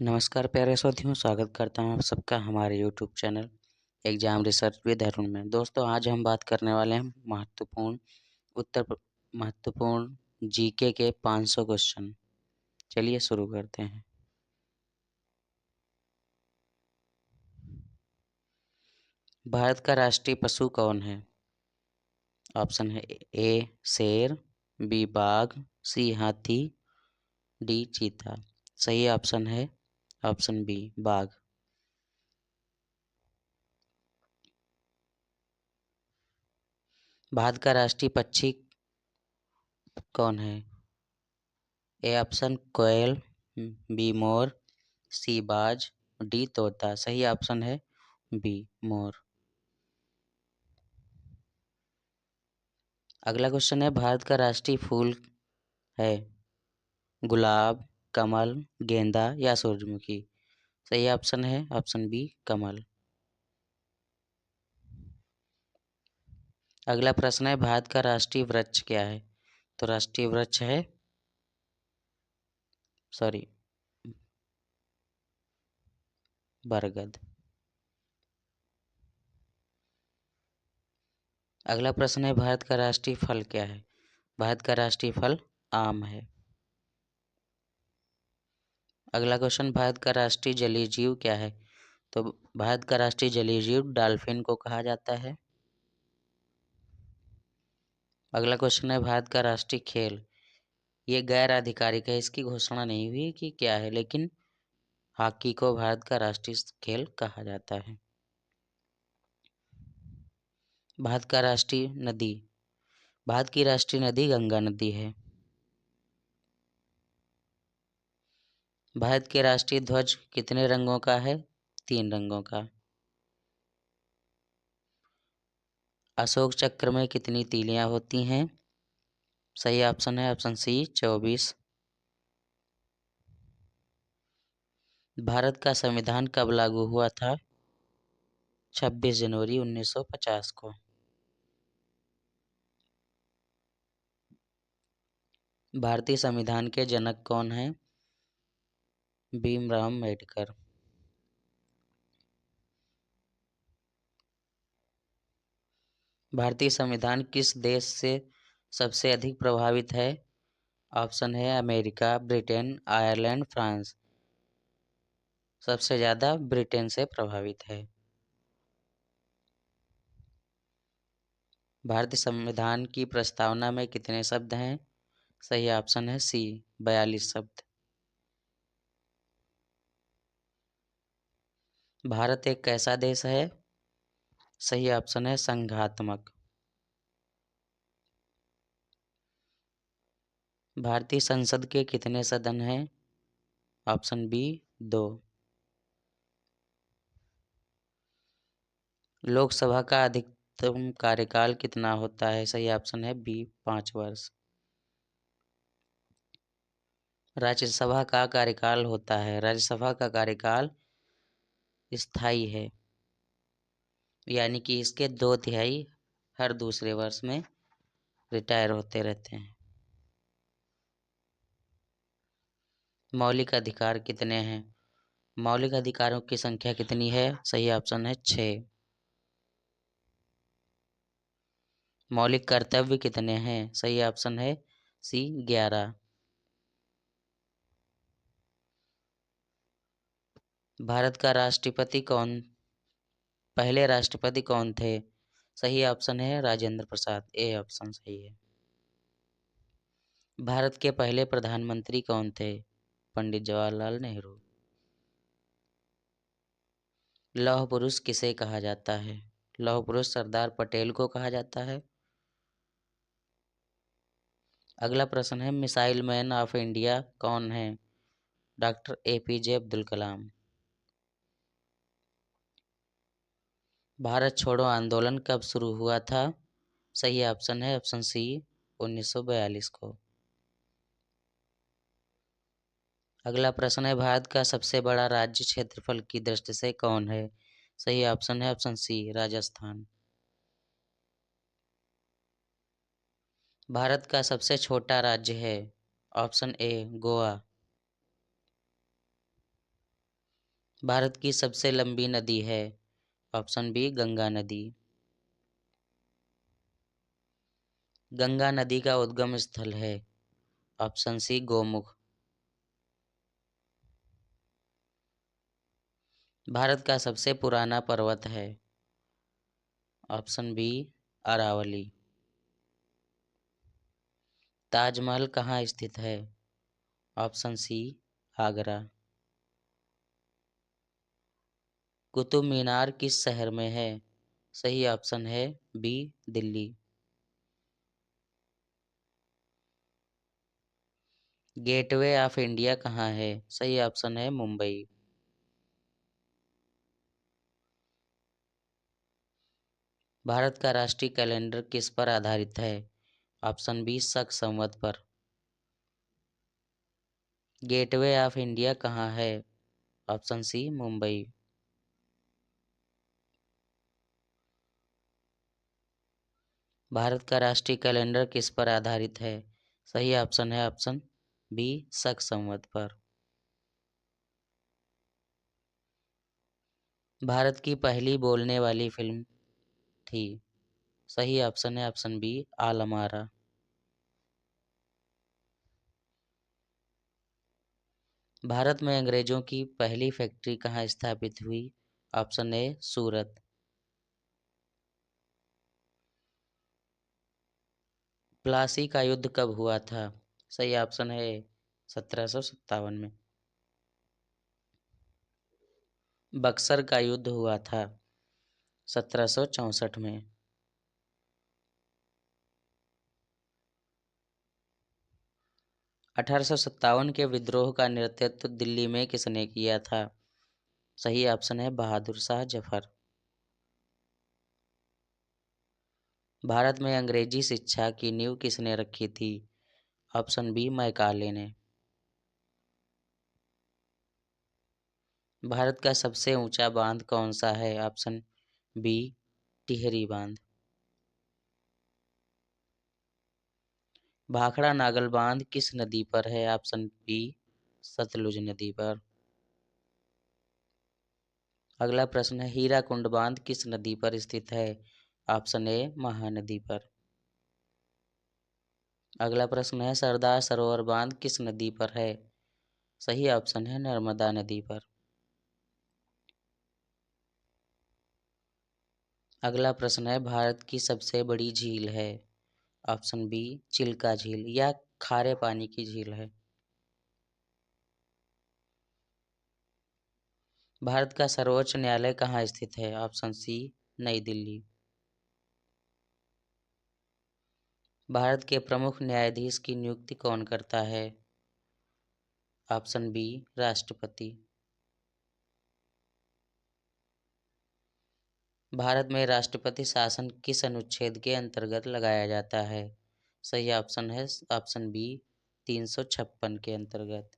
नमस्कार प्यारे साथियों, स्वागत करता हूँ आप सबका हमारे YouTube channel exam research with Arun में। दोस्तों, आज हम बात करने वाले हैं महत्वपूर्ण जीके के 500 क्वेश्चन। चलिए शुरू करते हैं। भारत का राष्ट्रीय पशु कौन है? ऑप्शन है ए शेर, बी बाघ, सी हाथी, डी चीता। सही ऑप्शन है ऑप्शन बी बाघ। भारत का राष्ट्रीय पक्षी कौन है? A option coil, be more, सी बाज, डी तोता। सही ऑप्शन है बी मोर। अगला क्वेश्चन है, भारत का राष्ट्रीय फूल है गुलाब, कमल, गेंदा या सूरजमुखी। सही ऑप्शन है ऑप्शन बी कमल। अगला प्रश्न है, भारत का राष्ट्रीय वृक्ष क्या है? तो राष्ट्रीय वृक्ष है बरगद। अगला प्रश्न है, भारत का राष्ट्रीय फल क्या है? भारत का राष्ट्रीय फल आम है। अगला क्वेश्चन, भारत का राष्ट्रीय जलीय जीव क्या है? तो भारत का राष्ट्रीय जलीय जीव डॉल्फिन को कहा जाता है। अगला क्वेश्चन है, भारत का राष्ट्रीय खेल। ये गैर आधिकारिक है, इसकी घोषणा नहीं हुई कि क्या है, लेकिन हॉकी को भारत का राष्ट्रीय खेल कहा जाता है। भारत का राष्ट्रीय नदी। भारत की राष्ट्रीय नदी गंगा नदी है। भारत के राष्ट्रीय ध्वज कितने रंगों का है? 3 रंगों का। अशोक चक्र में कितनी तीलियां होती हैं? सही ऑप्शन है ऑप्शन सी 24। भारत का संविधान कब लागू हुआ था? 26 जनवरी 1950 को। भारतीय संविधान के जनक कौन हैं? भीमराव अम्बेडकर। भारतीय संविधान किस देश से सबसे अधिक प्रभावित है? ऑप्शन है अमेरिका, ब्रिटेन, आयरलैंड, फ्रांस। सबसे ज़्यादा ब्रिटेन से प्रभावित है। भारतीय संविधान की प्रस्तावना में कितने शब्द हैं? सही ऑप्शन है सी 42 शब्द। भारत एक कैसा देश है? सही ऑप्शन है संघात्मक। भारतीय संसद के कितने सदन हैं? Option B 2। लोकसभा का अधिकतम कार्यकाल कितना होता है? सही ऑप्शन है बी 5 वर्ष। राज्यसभा का कार्यकाल होता है, राज्यसभा का कार्यकाल स्थायी है, यानी कि इसके 2/3 हर दूसरे वर्ष में रिटायर होते रहते हैं। मौलिक अधिकार कितने हैं? मौलिक अधिकारों की संख्या कितनी है? सही ऑप्शन है 6। मौलिक कर्तव्य कितने हैं? सही ऑप्शन है सी 11। भारत का पहले राष्ट्रपति कौन थे? सही ऑप्शन है राजेंद्र प्रसाद। ए ऑप्शन सही है। भारत के पहले प्रधानमंत्री कौन थे? पंडित जवाहरलाल नेहरू। लौह पुरुष किसे कहा जाता है? लौह पुरुष सरदार पटेल को कहा जाता है। अगला प्रश्न है, मिसाइल मैन ऑफ इंडिया कौन है? Doctor APJ Abdul Kalam. भारत छोड़ो आंदोलन कब शुरू हुआ था? सही ऑप्शन है ऑप्शन सी 1942 को। अगला प्रश्न है, भारत का सबसे बड़ा राज्य क्षेत्रफल की दृष्टि से कौन है? सही ऑप्शन है ऑप्शन सी राजस्थान। भारत का सबसे छोटा राज्य है? ऑप्शन ए गोवा। भारत की सबसे लंबी नदी है? ऑप्शन बी गंगा नदी। गंगा नदी का उद्गम स्थल है? ऑप्शन सी गोमुख। भारत का सबसे पुराना पर्वत है? Option B Aravalli. ताजमहल कहाँ स्थित है? Option C Agra. कुतुब मीनार किस शहर में है? सही ऑप्शन है B Delhi. Gateway of India कहाँ है? सही ऑप्शन है मुंबई। भारत का राष्ट्रीय कैलेंडर किस पर आधारित है? ऑप्शन बी शक संवत पर। गेटवे ऑफ इंडिया कहाँ है? ऑप्शन सी मुंबई। भारत का राष्ट्रीय कैलेंडर किस पर आधारित है? सही ऑप्शन है ऑप्शन बी शक संवत पर। भारत की पहली बोलने वाली फिल्म थी? सही ऑप्शन है ऑप्शन बी आलम आरा। भारत में अंग्रेजों की पहली फैक्ट्री कहाँ स्थापित हुई? ऑप्शन ए सूरत। प्लासी का युद्ध कब हुआ था? सही ऑप्शन है 1757 में। बक्सर का युद्ध हुआ था 1764 में। 1857 के विद्रोह का नेतृत्व दिल्ली में किसने किया था? सही ऑप्शन है बहादुर शाह जफर। भारत में अंग्रेजी शिक्षा की नींव किसने रखी थी? ऑप्शन बी मैकाले ने। भारत का सबसे ऊंचा बांध कौन सा है? ऑप्शन बी टिहरी बांध। भाखड़ा नागल बांध किस नदी पर है? ऑप्शन बी सतलुज नदी पर। अगला प्रश्न है हीराकुंड बांध किस नदी पर स्थित है? ऑप्शन ए महानदी पर। अगला प्रश्न है सरदार सरोवर बांध किस नदी पर है? सही ऑप्शन है नर्मदा नदी पर। अगला प्रश्न है भारत की सबसे बड़ी झील है? ऑप्शन बी चिल्का झील या खारे पानी की झील है। भारत का सर्वोच्च न्यायालय कहाँ स्थित है? ऑप्शन सी नई दिल्ली। भारत के प्रमुख न्यायाधीश की नियुक्ति कौन करता है? ऑप्शन बी राष्ट्रपति। भारत में राष्ट्रपति शासन किस अनुच्छेद के अंतर्गत लगाया जाता है? सही ऑप्शन है ऑप्शन बी 356 के अंतर्गत।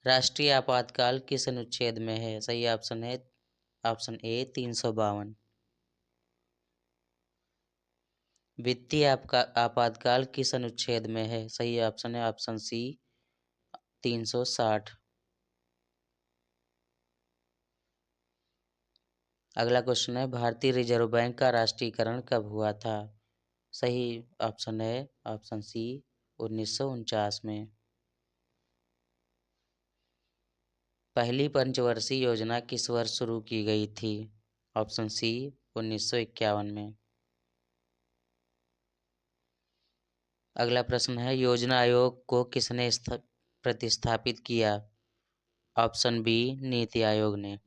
राष्ट्रीय आपातकाल किस अनुच्छेद में है? सही ऑप्शन है ऑप्शन ए 352। वित्तीय आपातकाल किस अनुच्छेद में है? सही ऑप्शन है ऑप्शन सी 360। अगला क्वेश्चन है भारतीय रिजर्व बैंक का राष्ट्रीयकरण कब हुआ था? सही ऑप्शन है ऑप्शन सी 1949 में। पहली पंचवर्षीय योजना किस वर्ष शुरू की गई थी? ऑप्शन सी 1951 में। अगला प्रश्न है योजना आयोग को किसने प्रतिस्थापित किया? ऑप्शन बी नीति आयोग ने।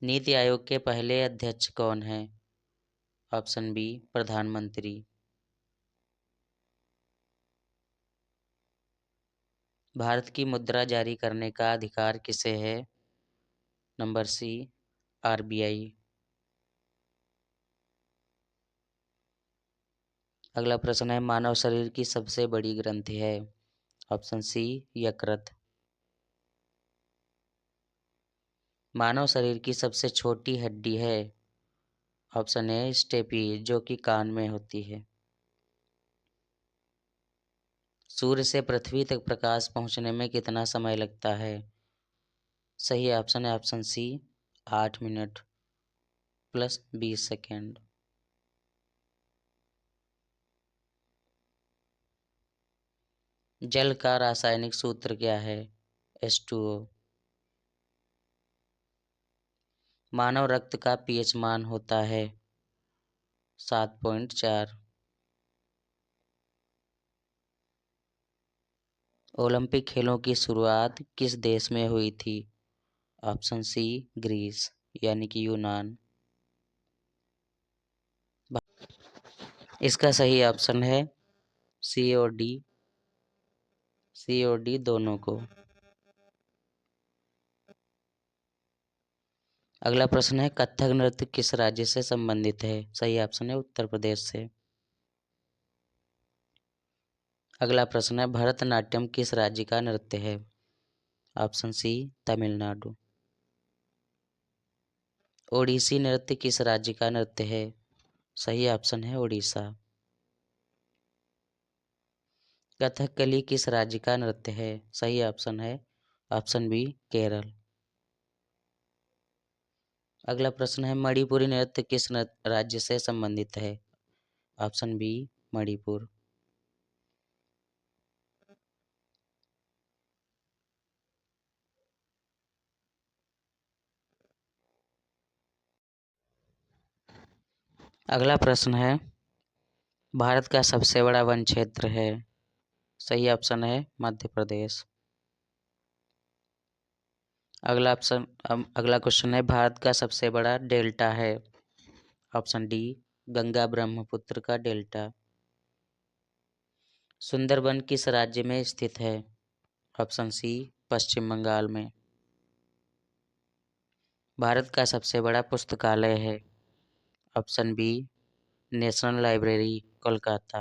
नीति आयोग के पहले अध्यक्ष कौन हैं? ऑप्शन बी प्रधानमंत्री। भारत की मुद्रा जारी करने का अधिकार किसे है? Number C RBI. अगला प्रश्न है मानव शरीर की सबसे बड़ी ग्रंथि है? ऑप्शन सी यकृत। मानव शरीर की सबसे छोटी हड्डी है? ऑप्शन ए स्टेपी जो कि कान में होती है। सूर्य से पृथ्वी तक प्रकाश पहुंचने में कितना समय लगता है? सही ऑप्शन है option C, 8 minute plus 20 second. जल का रासायनिक सूत्र क्या है? H2O। मानव रक्त का पीएच मान होता है 7.4। ओलंपिक खेलों की शुरुआत किस देश में हुई थी? ऑप्शन सी, ग्रीस यानी कि यूनान। इसका सही ऑप्शन है सी और डी, सी और डी दोनों को। अगला प्रश्न है कथक नृत्य किस राज्य से संबंधित है? सही ऑप्शन है उत्तर प्रदेश से। अगला प्रश्न है भरतनाट्यम किस राज्य का नृत्य है? ऑप्शन सी, तमिलनाडु। ओडिसी नृत्य किस राज्य का नृत्य है? सही ऑप्शन है उड़ीसा। कथकली किस राज्य का नृत्य है? सही ऑप्शन है ऑप्शन बी, केरल। अगला प्रश्न है मणिपुरी नृत्य किस राज्य से संबंधित है? Option B, Manipur. अगला प्रश्न है भारत का सबसे बड़ा वन क्षेत्र है? सही ऑप्शन है मध्य प्रदेश। अगला क्वेश्चन है भारत का सबसे बड़ा डेल्टा है? ऑप्शन डी, गंगा ब्रह्मपुत्र का डेल्टा। सुंदरबन किस राज्य में स्थित है? ऑप्शन सी, पश्चिम बंगाल में। भारत का सबसे बड़ा पुस्तकालय है? Option B, national library Kolkata.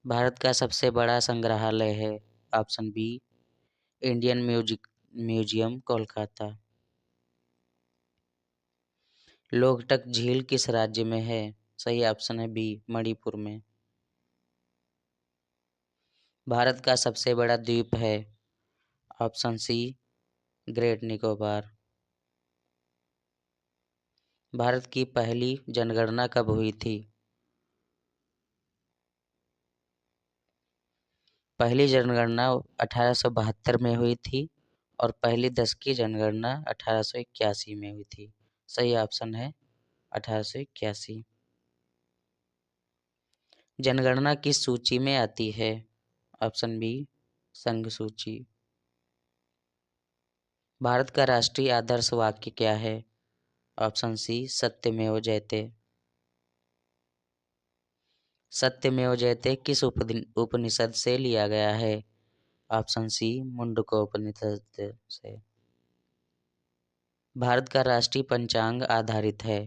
भारत का सबसे बड़ा संग्रहालय है? Option B, Indian museum Kolkata. Loktak झील किस राज्य में है? सही ऑप्शन है बी, मणिपुर में। भारत का सबसे बड़ा द्वीप है? Option C, great Nicobar. Bharat की पहली जनगणना कब हुई थी? पहली जनगणना 1872 में हुई थी और पहली दशकीय जनगणना 1881 में हुई थी। सही ऑप्शन है 1881। जनगणना किस सूची में आती है? ऑप्शन बी, संघ सूची। भारत का राष्ट्रीय आदर्श वाक्य क्या है? ऑप्शन सी, सत्यमेव जयते। सत्यमेव जयते किस उपनिषद से लिया गया है? ऑप्शन सी, मुंडकोपनिषद से। भारत का राष्ट्रीय पंचांग आधारित है?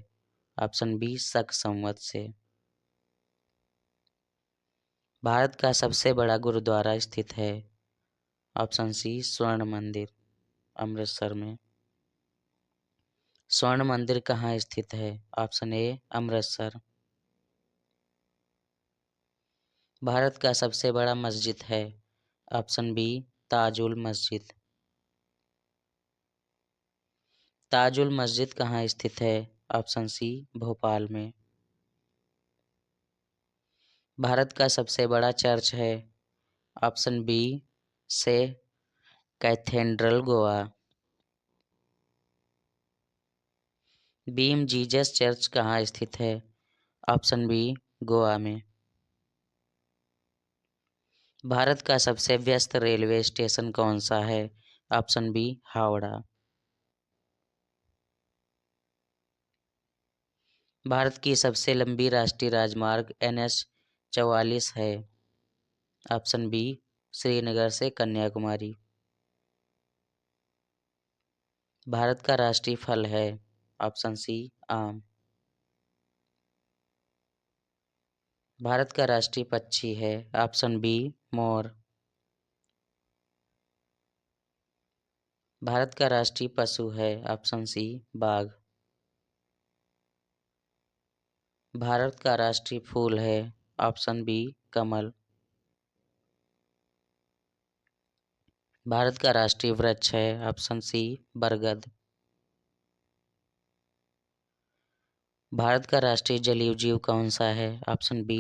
ऑप्शन बी, शक संवत से। भारत का सबसे बड़ा गुरुद्वारा स्थित है? ऑप्शन सी, स्वर्ण मंदिर अमृतसर में। स्वर्ण मंदिर कहाँ स्थित है? ऑप्शन ए, अमृतसर। भारत का सबसे बड़ा मस्जिद है? Option B, Tajul Masjid. ताजुल मस्जिद कहाँ स्थित है? ऑप्शन सी, भोपाल में। भारत का सबसे बड़ा चर्च है? ऑप्शन बी, से cathedral Goa. Beam Jesus church कहाँ स्थित है? ऑप्शन बी, गोवा में। भारत का सबसे व्यस्त रेलवे स्टेशन कौन सा है? Option B, Howrah. भारत की सबसे लंबी राष्ट्रीय राजमार्ग NH 44 है? ऑप्शन बी, श्रीनगर से कन्याकुमारी। भारत का राष्ट्रीय फल है? ऑप्शन सी, आम। भारत का राष्ट्रीय पक्षी है? ऑप्शन बी, मोर। भारत का राष्ट्रीय पशु है? ऑप्शन सी, बाघ। भारत का राष्ट्रीय फूल है? ऑप्शन बी, कमल। भारत का राष्ट्रीय वृक्ष है ऑप्शन सी बरगद। भारत का राष्ट्रीय जलीय जीव कौन सा है ऑप्शन बी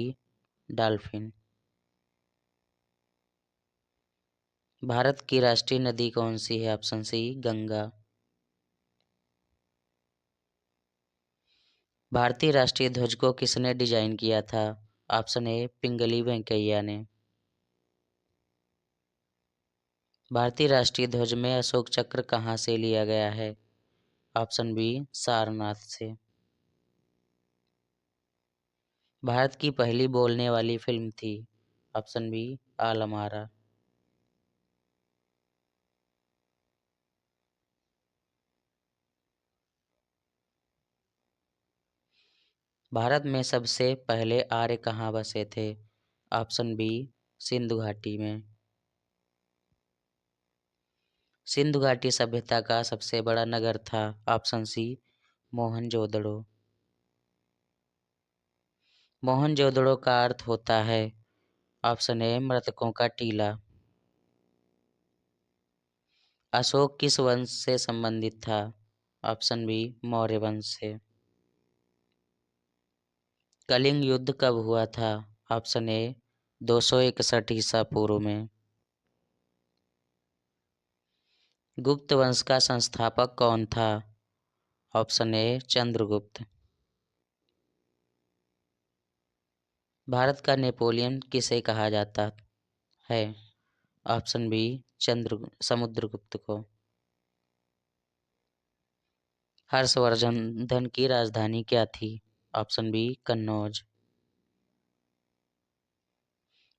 डॉल्फिन। भारत की राष्ट्रीय नदी कौन सी है ऑप्शन सी गंगा। भारतीय राष्ट्रीय ध्वज को किसने डिजाइन किया था ऑप्शन ए पिंगली वेंकैया ने। भारतीय राष्ट्रीय ध्वज में अशोक चक्र कहाँ से लिया गया है ऑप्शन बी सारनाथ से। भारत की पहली बोलने वाली फिल्म थी ऑप्शन बी आलम आरा। भारत में सबसे पहले आर्य कहाँ बसे थे ऑप्शन बी सिंधु घाटी में। सिंधु घाटी सभ्यता का सबसे बड़ा नगर था ऑप्शन सी मोहनजोदड़ो। मोहनजोदड़ो का अर्थ होता है ऑप्शन ए मृतकों का टीला। अशोक किस वंश से संबंधित था ऑप्शन बी मौर्य वंश से। कलिंग युद्ध कब हुआ था ऑप्शन ए 261 ईसा पूर्व में। गुप्त वंश का संस्थापक कौन था ऑप्शन ए चंद्रगुप्त। भारत का नेपोलियन किसे कहा जाता है ऑप्शन बी समुद्रगुप्त को। हर्षवर्धन की राजधानी क्या थी ऑप्शन बी कन्नौज।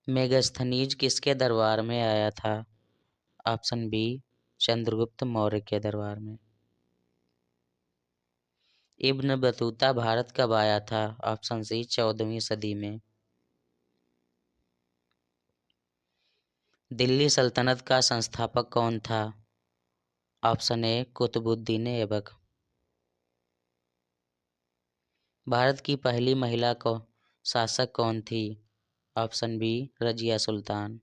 मेगास्थनीज किसके दरबार में आया था ऑप्शन बी चंद्रगुप्त मौर्य के दरबार में। इब्न बतूता भारत कब आया था ऑप्शन सी 14वीं सदी में। दिल्ली सल्तनत का संस्थापक कौन था ऑप्शन ए कुतुबुद्दीन ऐबक। भारत की पहली महिला को शासक कौन थी ऑप्शन बी रजिया सुल्तान।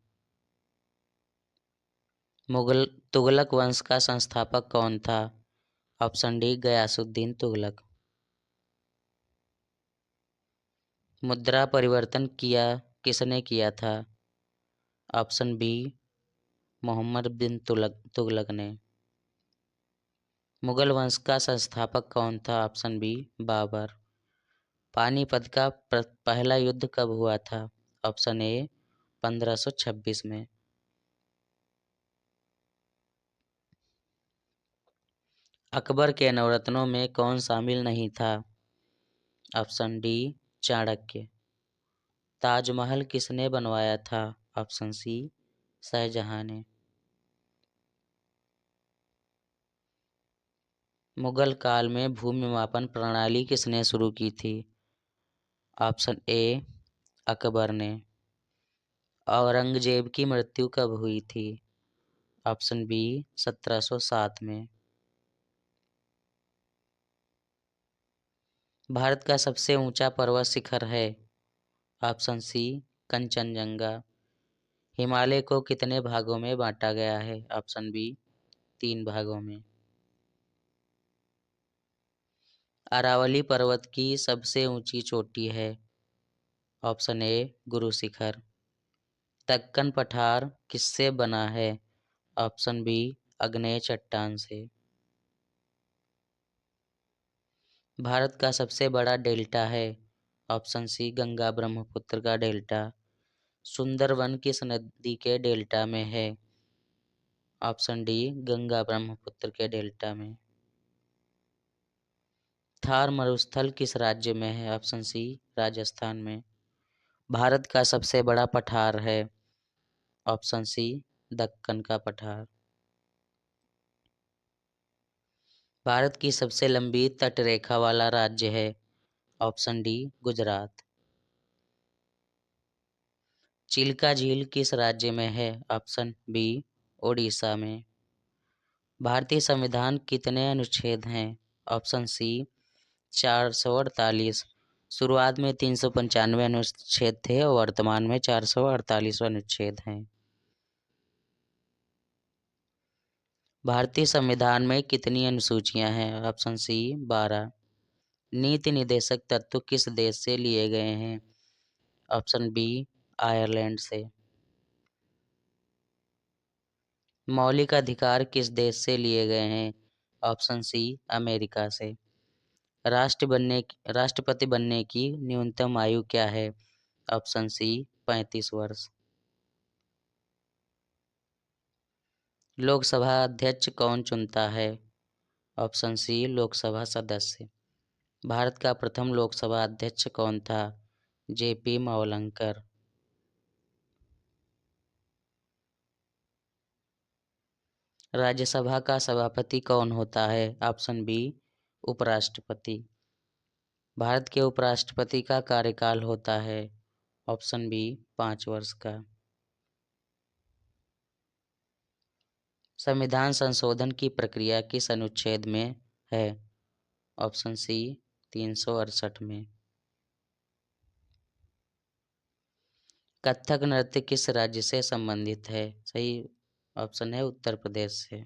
मुगल तुगलक वंश का संस्थापक कौन था ऑप्शन डी गयासुद्दीन तुगलक। मुद्रा परिवर्तन किसने किया था ऑप्शन बी मोहम्मद बिन तुगलक ने। मुगल वंश का संस्थापक कौन था ऑप्शन बी बाबर। पानीपत का पहला युद्ध कब हुआ था ऑप्शन ए 1526 में। अकबर के नवरत्नों में कौन शामिल नहीं था ऑप्शन डी चाणक्य। ताजमहल किसने बनवाया था ऑप्शन सी शाहजहां ने। मुगल काल में भूमि मापन प्रणाली किसने शुरू की थी ऑप्शन ए अकबर ने। औरंगजेब की मृत्यु कब हुई थी ऑप्शन बी 1707 में। भारत का सबसे ऊंचा पर्वत शिखर है ऑप्शन सी कंचनजंगा। हिमालय को कितने भागों में बांटा गया है ऑप्शन बी 3 भागों में। अरावली पर्वत की सबसे ऊंची चोटी है ऑप्शन ए गुरु शिखर। दक्कन पठार किससे बना है ऑप्शन बी आग्नेय चट्टान से। भारत का सबसे बड़ा डेल्टा है ऑप्शन सी गंगा ब्रह्मपुत्र का डेल्टा। सुंदरवन किस नदी के डेल्टा में है ऑप्शन डी गंगा ब्रह्मपुत्र के डेल्टा में। थार मरुस्थल किस राज्य में है ऑप्शन सी राजस्थान में। भारत का सबसे बड़ा पठार है ऑप्शन सी दक्कन का पठार। भारत की सबसे लंबी तटरेखा वाला राज्य है ऑप्शन डी गुजरात। चिल्का झील किस राज्य में है ऑप्शन बी ओडिशा में। भारतीय संविधान कितने अनुच्छेद हैं ऑप्शन सी 448। शुरुआत में 395 अनुच्छेद थे और वर्तमान में 448 अनुच्छेद हैं। भारतीय संविधान में कितनी अनुसूचियां हैं? Option C 12। नीति निर्देशक तत्व किस देश से लिए गए हैं? ऑप्शन बी आयरलैंड से। मौलिक अधिकार किस देश से लिए गए हैं? ऑप्शन सी अमेरिका से। राष्ट्रपति बनने की न्यूनतम आयु क्या है? ऑप्शन सी 35 वर्ष। लोकसभा अध्यक्ष कौन चुनता है? ऑप्शन सी लोकसभा सदस्य। भारत का प्रथम लोकसभा अध्यक्ष कौन था? जेपी मावलंकर। राज्यसभा का सभापति कौन होता है? ऑप्शन बी उपराष्ट्रपति। भारत के उपराष्ट्रपति का कार्यकाल होता है? ऑप्शन बी 5 वर्ष का। संविधान संशोधन की प्रक्रिया किस अनुच्छेद में है? ऑप्शन सी 368 में। कथक नृत्य किस राज्य से संबंधित है? सही ऑप्शन है उत्तर प्रदेश से।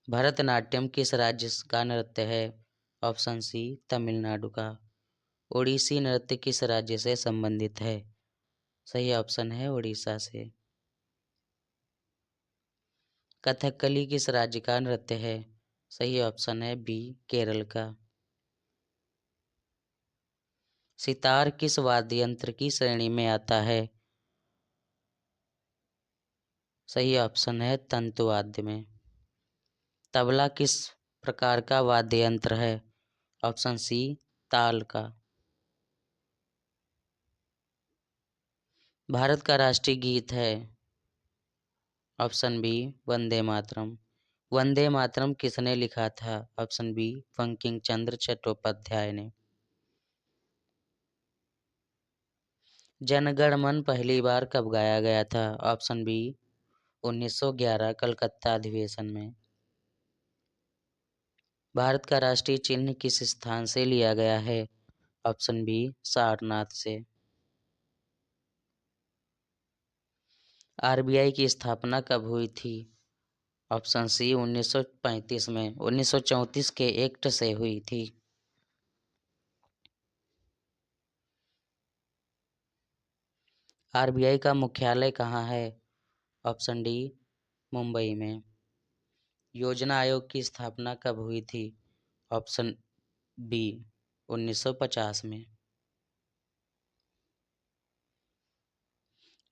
भरतनाट्यम किस राज्य का नृत्य है? ऑप्शन सी तमिलनाडु का। ओडिसी नृत्य किस राज्य से संबंधित है? सही ऑप्शन है उड़ीसा से। कथकली किस राज्य का नृत्य है? सही ऑप्शन है बी केरल का। सितार किस वाद्य यंत्र की श्रेणी में आता है? सही ऑप्शन है तंतु वाद्य में। तबला किस प्रकार का वाद्य यंत्र है? ऑप्शन सी ताल का। भारत का राष्ट्रीय गीत है? Option B Vande Mataram. वंदे मातरम किसने लिखा था? ऑप्शन बी बंकिम चंद्र चट्टोपाध्याय ने। जनगण मन पहली बार कब गाया गया था? ऑप्शन बी 1911 कलकत्ता अधिवेशन में। भारत का राष्ट्रीय चिन्ह किस स्थान से लिया गया है? ऑप्शन बी सारनाथ से। आरबीआई की स्थापना कब हुई थी? ऑप्शन सी 1935 में। 1934 के एक्ट से हुई थी। आरबीआई का मुख्यालय कहाँ है? ऑप्शन डी मुंबई में। योजना आयोग की स्थापना कब हुई थी? ऑप्शन बी 1950 में।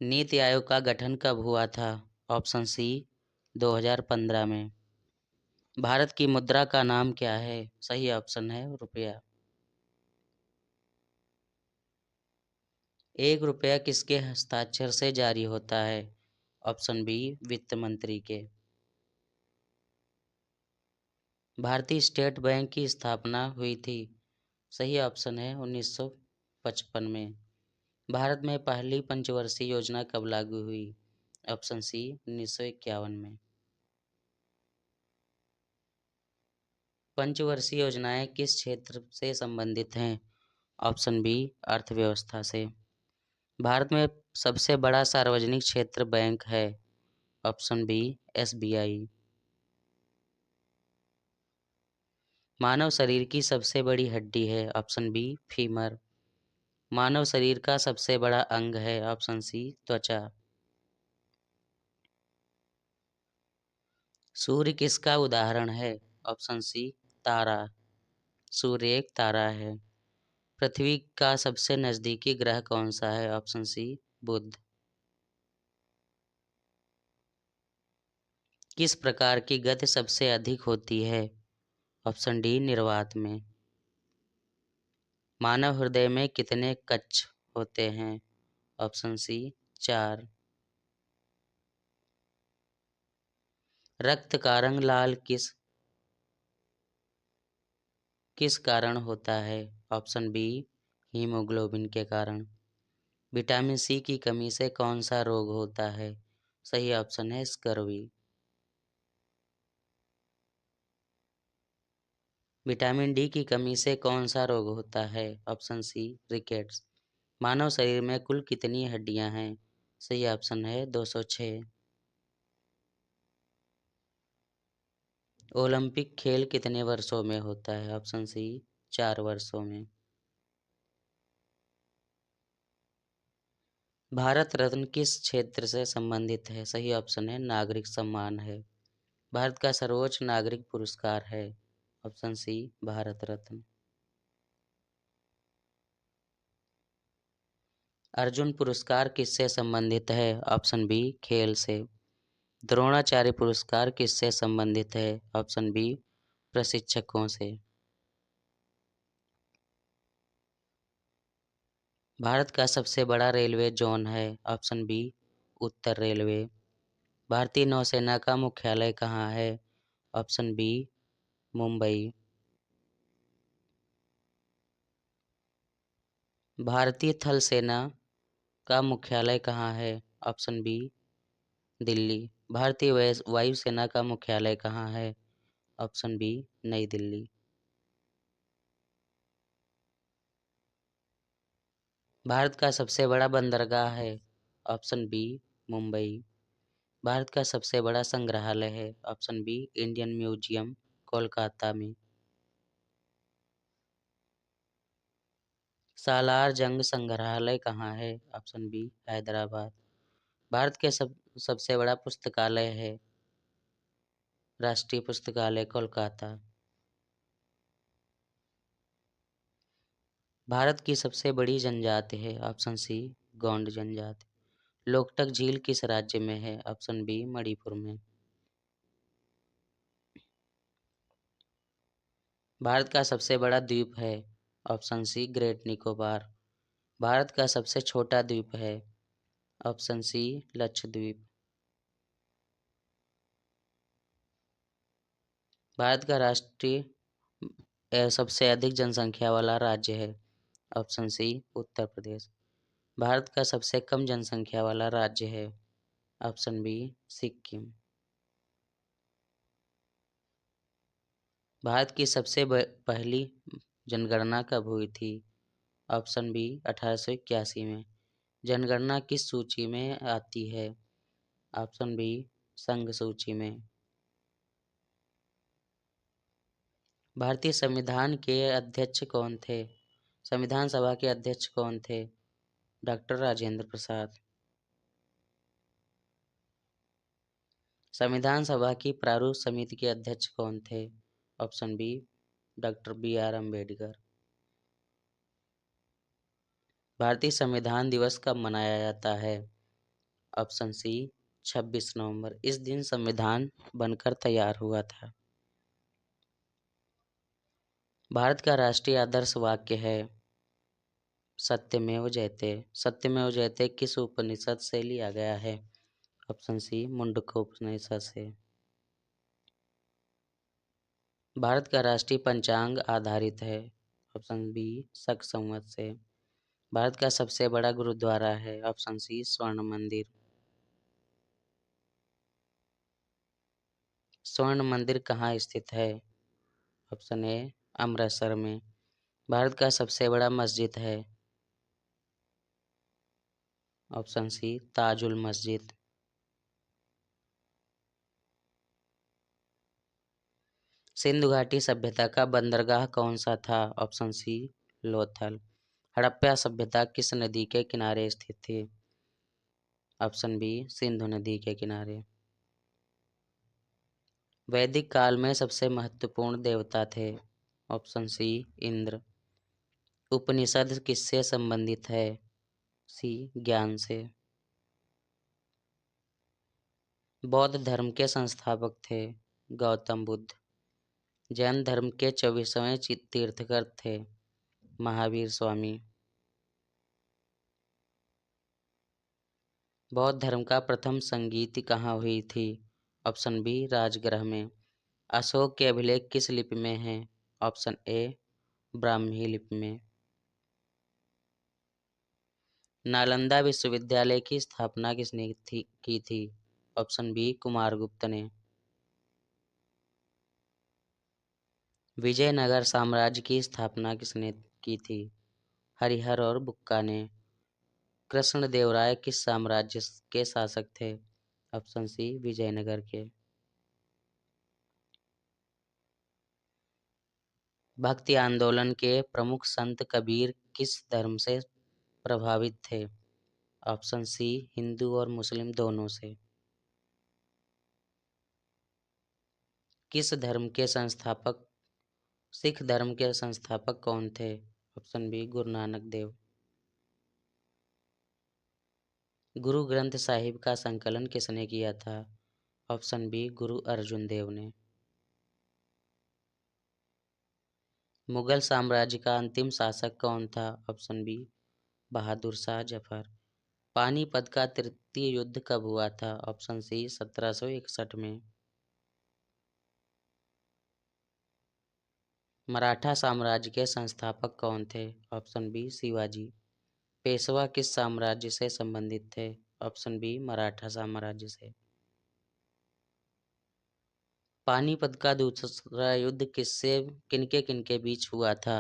नीति आयोग का गठन कब हुआ था? ऑप्शन सी 2015 में। भारत की मुद्रा का नाम क्या है? सही ऑप्शन है रुपया। 1 रुपया किसके हस्ताक्षर से जारी होता है? ऑप्शन बी वित्त मंत्री के। भारतीय स्टेट बैंक की स्थापना हुई थी? सही ऑप्शन है 1955 में। भारत में पहली पंचवर्षीय योजना कब लागू हुई? ऑप्शन सी 1951 में। पंचवर्षीय योजनाएं किस क्षेत्र से संबंधित हैं? ऑप्शन बी अर्थव्यवस्था से। भारत में सबसे बड़ा सार्वजनिक क्षेत्र बैंक है? Option B SBI. मानव शरीर की सबसे बड़ी हड्डी है? Option B femur. मानव शरीर का सबसे बड़ा अंग है? ऑप्शन सी त्वचा। सूर्य किसका उदाहरण है? ऑप्शन सी तारा। सूर्य एक तारा है। पृथ्वी का सबसे नजदीकी ग्रह कौन सा है? ऑप्शन सी बुध। किस प्रकार की गति सबसे अधिक होती है? ऑप्शन डी निर्वात में। मानव हृदय में कितने कक्ष होते हैं? Option C 4। रक्त का रंग लाल किस किस कारण होता है? ऑप्शन बी हीमोग्लोबिन के कारण। विटामिन सी की कमी से कौन सा रोग होता है? सही ऑप्शन है स्कर्वी। विटामिन डी की कमी से कौन सा रोग होता है? ऑप्शन सी रिकेट्स। मानव शरीर में कुल कितनी हड्डियां हैं? सही ऑप्शन है 206। ओलंपिक खेल कितने वर्षों में होता है? ऑप्शन सी 4 वर्षों में। भारत रत्न किस क्षेत्र से संबंधित है? सही ऑप्शन है नागरिक सम्मान है। भारत का सर्वोच्च नागरिक पुरस्कार है। ऑप्शन सी भारत रत्न। अर्जुन पुरस्कार किससे संबंधित है? ऑप्शन बी खेल से। द्रोणाचार्य पुरस्कार किससे संबंधित है? ऑप्शन बी प्रशिक्षकों से। भारत का सबसे बड़ा रेलवे जोन है? ऑप्शन बी उत्तर रेलवे। भारतीय नौसेना का मुख्यालय कहाँ है? Option B Mumbai. भारतीय थल सेना का मुख्यालय कहाँ है? Option B Delhi. भारतीय वायुसेना का मुख्यालय कहाँ है? ऑप्शन बी नई दिल्ली। भारत का सबसे बड़ा बंदरगाह है? Option B Mumbai. भारत का सबसे बड़ा संग्रहालय है? Option B Indian museum Kolkata में। सालार जंग संग्रहालय कहाँ है? Option B Hyderabad. भारत के सबसे बड़ा पुस्तकालय है? राष्ट्रीय पुस्तकालय कोलकाता। भारत की सबसे बड़ी जनजाति है? ऑप्शन सी गोंड जनजाति। लोकटक झील किस राज्य में है? ऑप्शन बी मणिपुर में। भारत का सबसे बड़ा द्वीप है? Option C great Nicobar. Bharat का सबसे छोटा द्वीप है? ऑप्शन सी लक्षद्वीप। भारत का राष्ट्रीय सबसे अधिक जनसंख्या वाला राज्य है? ऑप्शन सी उत्तर प्रदेश। भारत का सबसे कम जनसंख्या वाला राज्य है? Option B Sikkim. भारत की सबसे पहली जनगणना कब हुई थी? ऑप्शन बी 1881 में। जनगणना किस सूची में आती है? ऑप्शन बी संघ सूची में। भारतीय संविधान के अध्यक्ष कौन थे? संविधान सभा के अध्यक्ष कौन थे? डॉक्टर राजेंद्र प्रसाद। संविधान सभा की प्रारूप समिति के अध्यक्ष कौन थे? Option B doctor B R Ambedkar. भारतीय संविधान दिवस कब मनाया जाता है? ऑप्शन सी 26 नवंबर। इस दिन संविधान बनकर तैयार हुआ था। भारत का राष्ट्रीय आदर्श वाक्य है? सत्यमेव जयते। सत्यमेव जयते किस उपनिषद से लिया गया है? ऑप्शन सी मुंडक उपनिषद से। भारत का राष्ट्रीय पंचांग आधारित है? ऑप्शन बी शक संवत से। भारत का सबसे बड़ा गुरुद्वारा है? ऑप्शन सी स्वर्ण मंदिर। स्वर्ण मंदिर कहाँ स्थित है? ऑप्शन ए अमृतसर में। भारत का सबसे बड़ा मस्जिद है? ऑप्शन सी ताजुल मस्जिद। सिंधु घाटी सभ्यता का बंदरगाह कौन सा था? ऑप्शन सी लोथल। हड़प्पा सभ्यता किस नदी के किनारे स्थित थी? ऑप्शन बी सिंधु नदी के किनारे। वैदिक काल में सबसे महत्वपूर्ण देवता थे? ऑप्शन सी इंद्र। उपनिषद किससे संबंधित है? सी ज्ञान से। बौद्ध धर्म के संस्थापक थे? गौतम बुद्ध। जैन धर्म के 24वें तीर्थकर थे? महावीर स्वामी। बौद्ध धर्म का प्रथम संगीति कहाँ हुई थी? ऑप्शन बी राजगृह में। अशोक के अभिलेख किस लिपि में हैं? ऑप्शन ए ब्राह्मी लिपि में। नालंदा विश्वविद्यालय की स्थापना किसने की थी? ऑप्शन बी कुमारगुप्त ने। विजयनगर साम्राज्य की स्थापना किसने की थी? हरिहर और बुक्का ने। कृष्णदेवराय किस साम्राज्य के शासक थे? ऑप्शन सी विजयनगर के। भक्ति आंदोलन के प्रमुख संत कबीर किस धर्म से प्रभावित थे? ऑप्शन सी, हिंदू और मुस्लिम दोनों से। किस धर्म के संस्थापक सिख धर्म के संस्थापक कौन थे? Option B, Guru Nanak Dev. गुरु ग्रंथ साहिब का संकलन किसने किया था? ऑप्शन बी, गुरु अर्जुन देव ने। मुगल साम्राज्य का अंतिम शासक कौन था? Option B, Bahadur Shah Zafar. पानीपत का तृतीय युद्ध कब हुआ था? ऑप्शन सी, 1761 में। मराठा साम्राज्य के संस्थापक कौन थे? Option B, Shivaji. पेशवा किस साम्राज्य से संबंधित थे? ऑप्शन बी, मराठा साम्राज्य से। पानीपत का दूसरा युद्ध किनके किनके बीच हुआ था?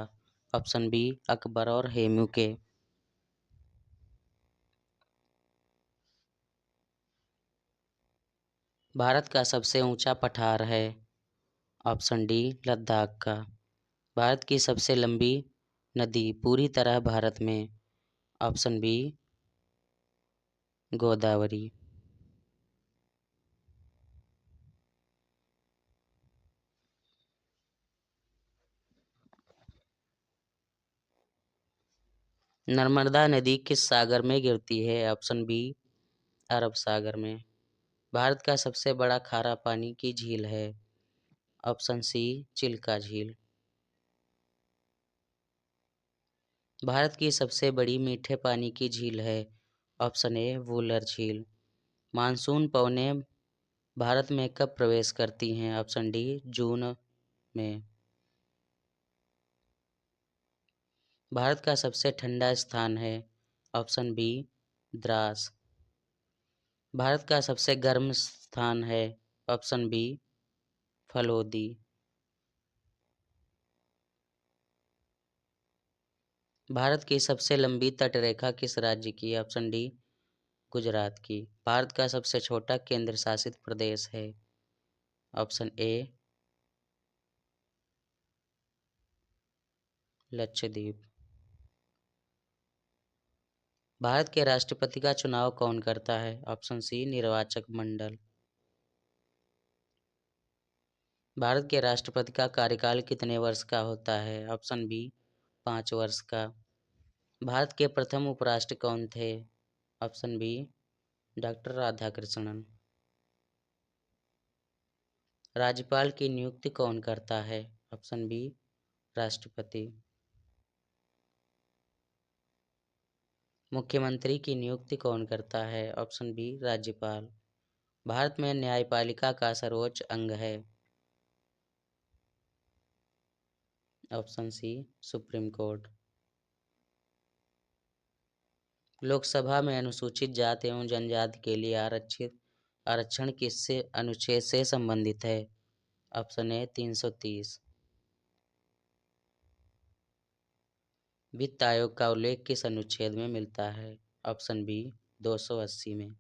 ऑप्शन बी, अकबर और हेमू के। भारत का सबसे ऊंचा पठार है? ऑप्शन डी, लद्दाख का। भारत की सबसे लंबी नदी पूरी तरह भारत में? Option B, Godavari. नर्मदा नदी किस सागर में गिरती है? ऑप्शन बी, अरब सागर में। भारत का सबसे बड़ा खारा पानी की झील है? ऑप्शन सी, चिल्का झील। भारत की सबसे बड़ी मीठे पानी की झील है? ऑप्शन ए, वुलर झील। मानसून पवनें भारत में कब प्रवेश करती हैं? ऑप्शन डी, जून में। भारत का सबसे ठंडा स्थान है? Option B, Dras. भारत का सबसे गर्म स्थान है? Option B, Phalodi. भारत की सबसे लंबी तटरेखा किस राज्य की? ऑप्शन डी, गुजरात की। भारत का सबसे छोटा केंद्र शासित प्रदेश है? ऑप्शन ए, लक्षद्वीप। भारत के राष्ट्रपति का चुनाव कौन करता है? ऑप्शन सी, निर्वाचक मंडल। भारत के राष्ट्रपति का कार्यकाल कितने वर्ष का होता है? ऑप्शन बी, 5 वर्ष का। भारत के प्रथम उपराष्ट्र कौन थे? Option B, doctor Radhakrishnan. राज्यपाल की नियुक्ति कौन करता है? ऑप्शन बी, राष्ट्रपति। मुख्यमंत्री की नियुक्ति कौन करता है? ऑप्शन बी, राज्यपाल। भारत में न्यायपालिका का सर्वोच्च अंग है? Option C, supreme court. Lok Sabha में अनुसूचित जाति एवं जनजाति के लिए आरक्षण किससे अनुच्छेद से संबंधित है? ऑप्शन ए, 330। वित्त आयोग का उल्लेख किस अनुच्छेद में मिलता है? ऑप्शन बी, 280 में।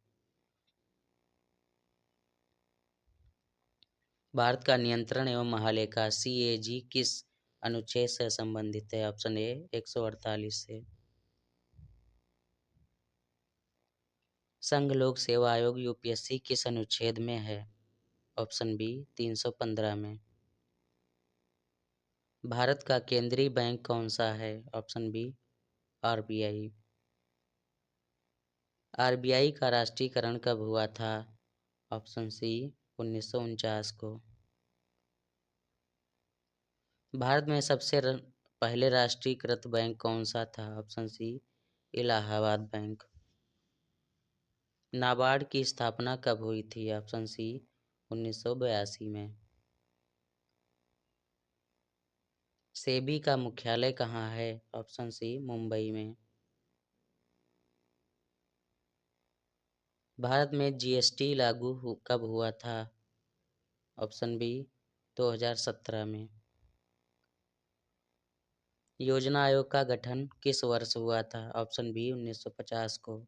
भारत का नियंत्रण एवं महालेखा CAG किस अनुच्छेद से संबंधित है? ऑप्शन ए, 148 से। संघ लोक सेवा आयोग UPSC किस अनुच्छेद में है? ऑप्शन बी, 315 में। भारत का केंद्रीय बैंक कौन सा है? Option B, RBI। RBI का राष्ट्रीयकरण कब हुआ था? ऑप्शन सी, 1949 को। भारत में पहले राष्ट्रीयकृत बैंक कौन सा था? Option C, Allahabad bank. NABARD की स्थापना कब हुई थी? ऑप्शन सी, 1982 में। सेबी का मुख्यालय कहाँ है? ऑप्शन सी, मुंबई में। भारत में GST लागू कब हुआ था? ऑप्शन बी, 2017 में। योजना आयोग का गठन किस वर्ष हुआ था? ऑप्शन बी, 1950 को।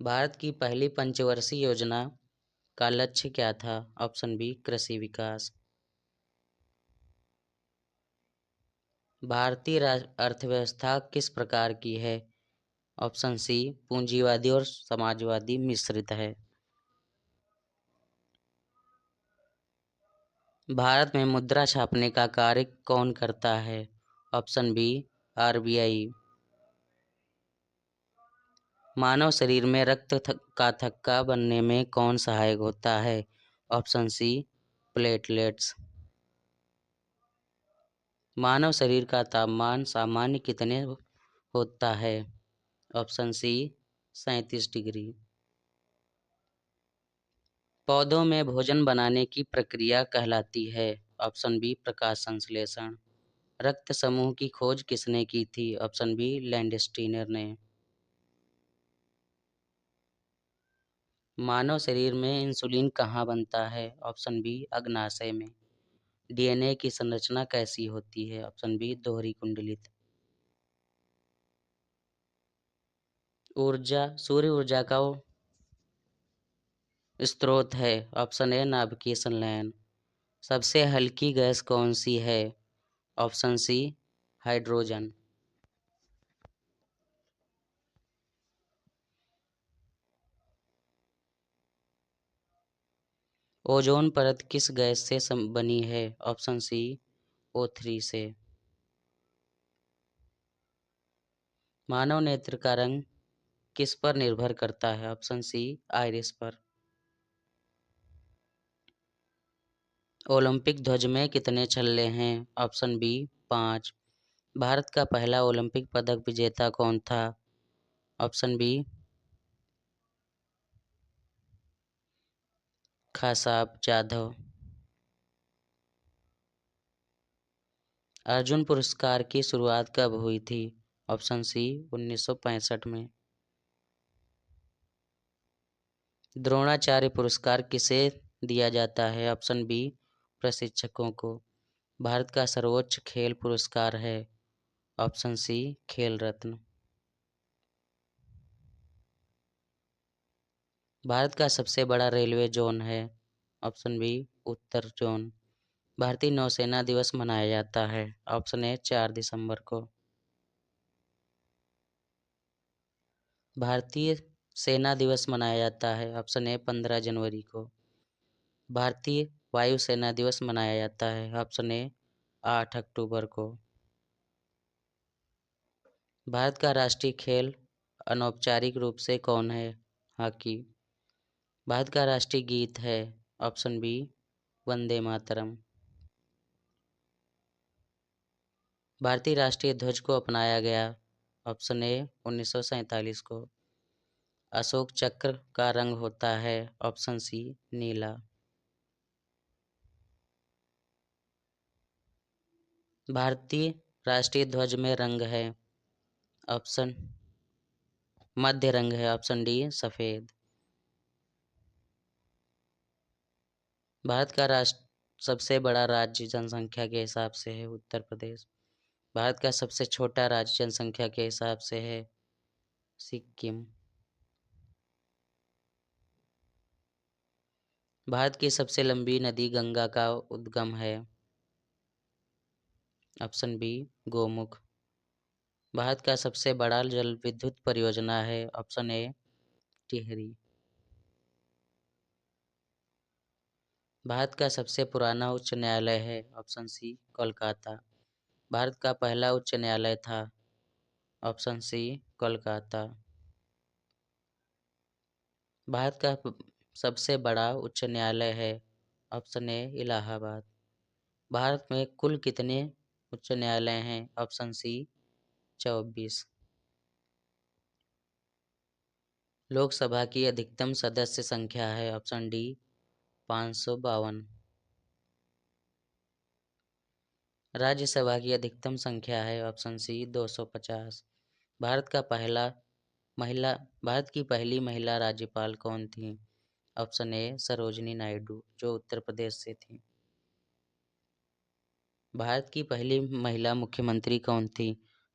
भारत की पहली पंचवर्षीय योजना का लक्ष्य क्या था? ऑप्शन बी, कृषि विकास। भारतीय अर्थव्यवस्था किस प्रकार की है? ऑप्शन सी पूंजीवादी और समाजवादी मिश्रित है। भारत में मुद्रा छापने का कार्य कौन करता है? Option B RBI. मानव शरीर में का थक्का बनने में कौन सहायक होता है? ऑप्शन सी प्लेटलेट्स। मानव शरीर का तापमान सामान्य कितने होता है? Option C 37 degree. पौधों में भोजन बनाने की प्रक्रिया कहलाती है? ऑप्शन बी प्रकाश संश्लेषण। रक्त समूह की खोज किसने की थी? ऑप्शन बी लैंडस्टीनर ने। मानव शरीर में इंसुलिन कहाँ बनता है? ऑप्शन बी अग्नाशय में। डीएनए की संरचना कैसी होती है? ऑप्शन बी दोहरी कुंडलित। ऊर्जा सूर्य ऊर्जा का स्रोत है? ऑप्शन ए नाभिकीय संलयन। सबसे हल्की गैस कौन सी है? Option C hydrogen. ओजोन परत किस गैस से बनी है? ऑप्शन सी O3 से। मानव नेत्र का रंग किस पर निर्भर करता है? ऑप्शन सी आइरिस पर। ओलंपिक ध्वज में कितने छल्ले हैं? Option B 5। भारत का पहला ओलंपिक पदक विजेता कौन था? Option B Khashaba Jadhav. अर्जुन पुरस्कार की शुरुआत कब हुई थी? ऑप्शन सी 1965 में। द्रोणाचार्य पुरस्कार किसे दिया जाता है? ऑप्शन बी प्रशिक्षकों को। भारत का सर्वोच्च खेल पुरस्कार है? ऑप्शन सी खेल रत्न। भारत का सबसे बड़ा रेलवे जोन है? ऑप्शन बी उत्तर जोन। भारतीय नौसेना दिवस मनाया जाता है? ऑप्शन ए 4 दिसंबर को। भारतीय सेना दिवस मनाया जाता है? ऑप्शन ए 15 जनवरी को। भारतीय वायुसेना दिवस मनाया जाता है? ऑप्शन ए 8 अक्टूबर को। भारत का राष्ट्रीय खेल अनौपचारिक रूप से कौन है? हॉकी। भारत का राष्ट्रीय गीत है? Option B Vande Mataram. भारतीय राष्ट्रीय ध्वज को अपनाया गया? ऑप्शन ए 1947 को। अशोक चक्र का रंग होता है? ऑप्शन सी नीला। भारतीय राष्ट्रीय ध्वज में रंग है? ऑप्शन मध्य रंग है? ऑप्शन डी सफेद। भारत का राष्ट्र सबसे बड़ा राज्य जनसंख्या के हिसाब से है? उत्तर प्रदेश। भारत का सबसे छोटा राज्य जनसंख्या के हिसाब से है? सिक्किम। भारत की सबसे लंबी नदी गंगा का उद्गम है? Option B Gomukh. भारत का सबसे बड़ा जल विद्युत परियोजना है? ऑप्शन ए टिहरी। भारत का सबसे पुराना उच्च न्यायालय है? ऑप्शन सी कोलकाता। भारत का पहला उच्च न्यायालय था? ऑप्शन सी कोलकाता। भारत का सबसे बड़ा उच्च न्यायालय है? ऑप्शन ए इलाहाबाद। भारत में कुल कितने उच्च न्यायालय हैं? ऑप्शन सी 24। लोकसभा की अधिकतम सदस्य संख्या है? Option D 552। राज्यसभा की अधिकतम संख्या है? ऑप्शन सी 250। भारत का पहला महिला भारत की पहली महिला राज्यपाल कौन थी? ऑप्शन ए सरोजिनी नायडू, जो उत्तर प्रदेश से थी। भारत की पहली महिला मुख्यमंत्री कौन थी?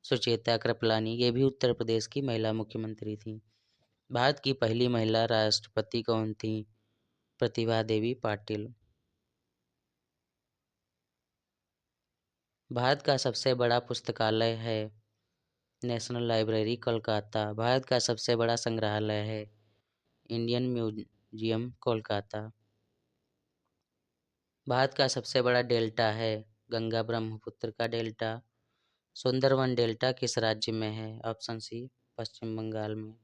सुचेता कृपलानी, ये भी उत्तर प्रदेश की महिला मुख्यमंत्री थी। भारत की पहली महिला राष्ट्रपति कौन थी? प्रतिभा देवी पाटिल। भारत का सबसे बड़ा पुस्तकालय है नेशनल लाइब्रेरी कोलकाता। भारत का सबसे बड़ा संग्रहालय है इंडियन म्यूजियम कोलकाता। भारत का सबसे बड़ा डेल्टा है गंगा ब्रह्मपुत्र का डेल्टा। सुंदरवन डेल्टा किस राज्य में है? ऑप्शन सी, पश्चिम बंगाल में।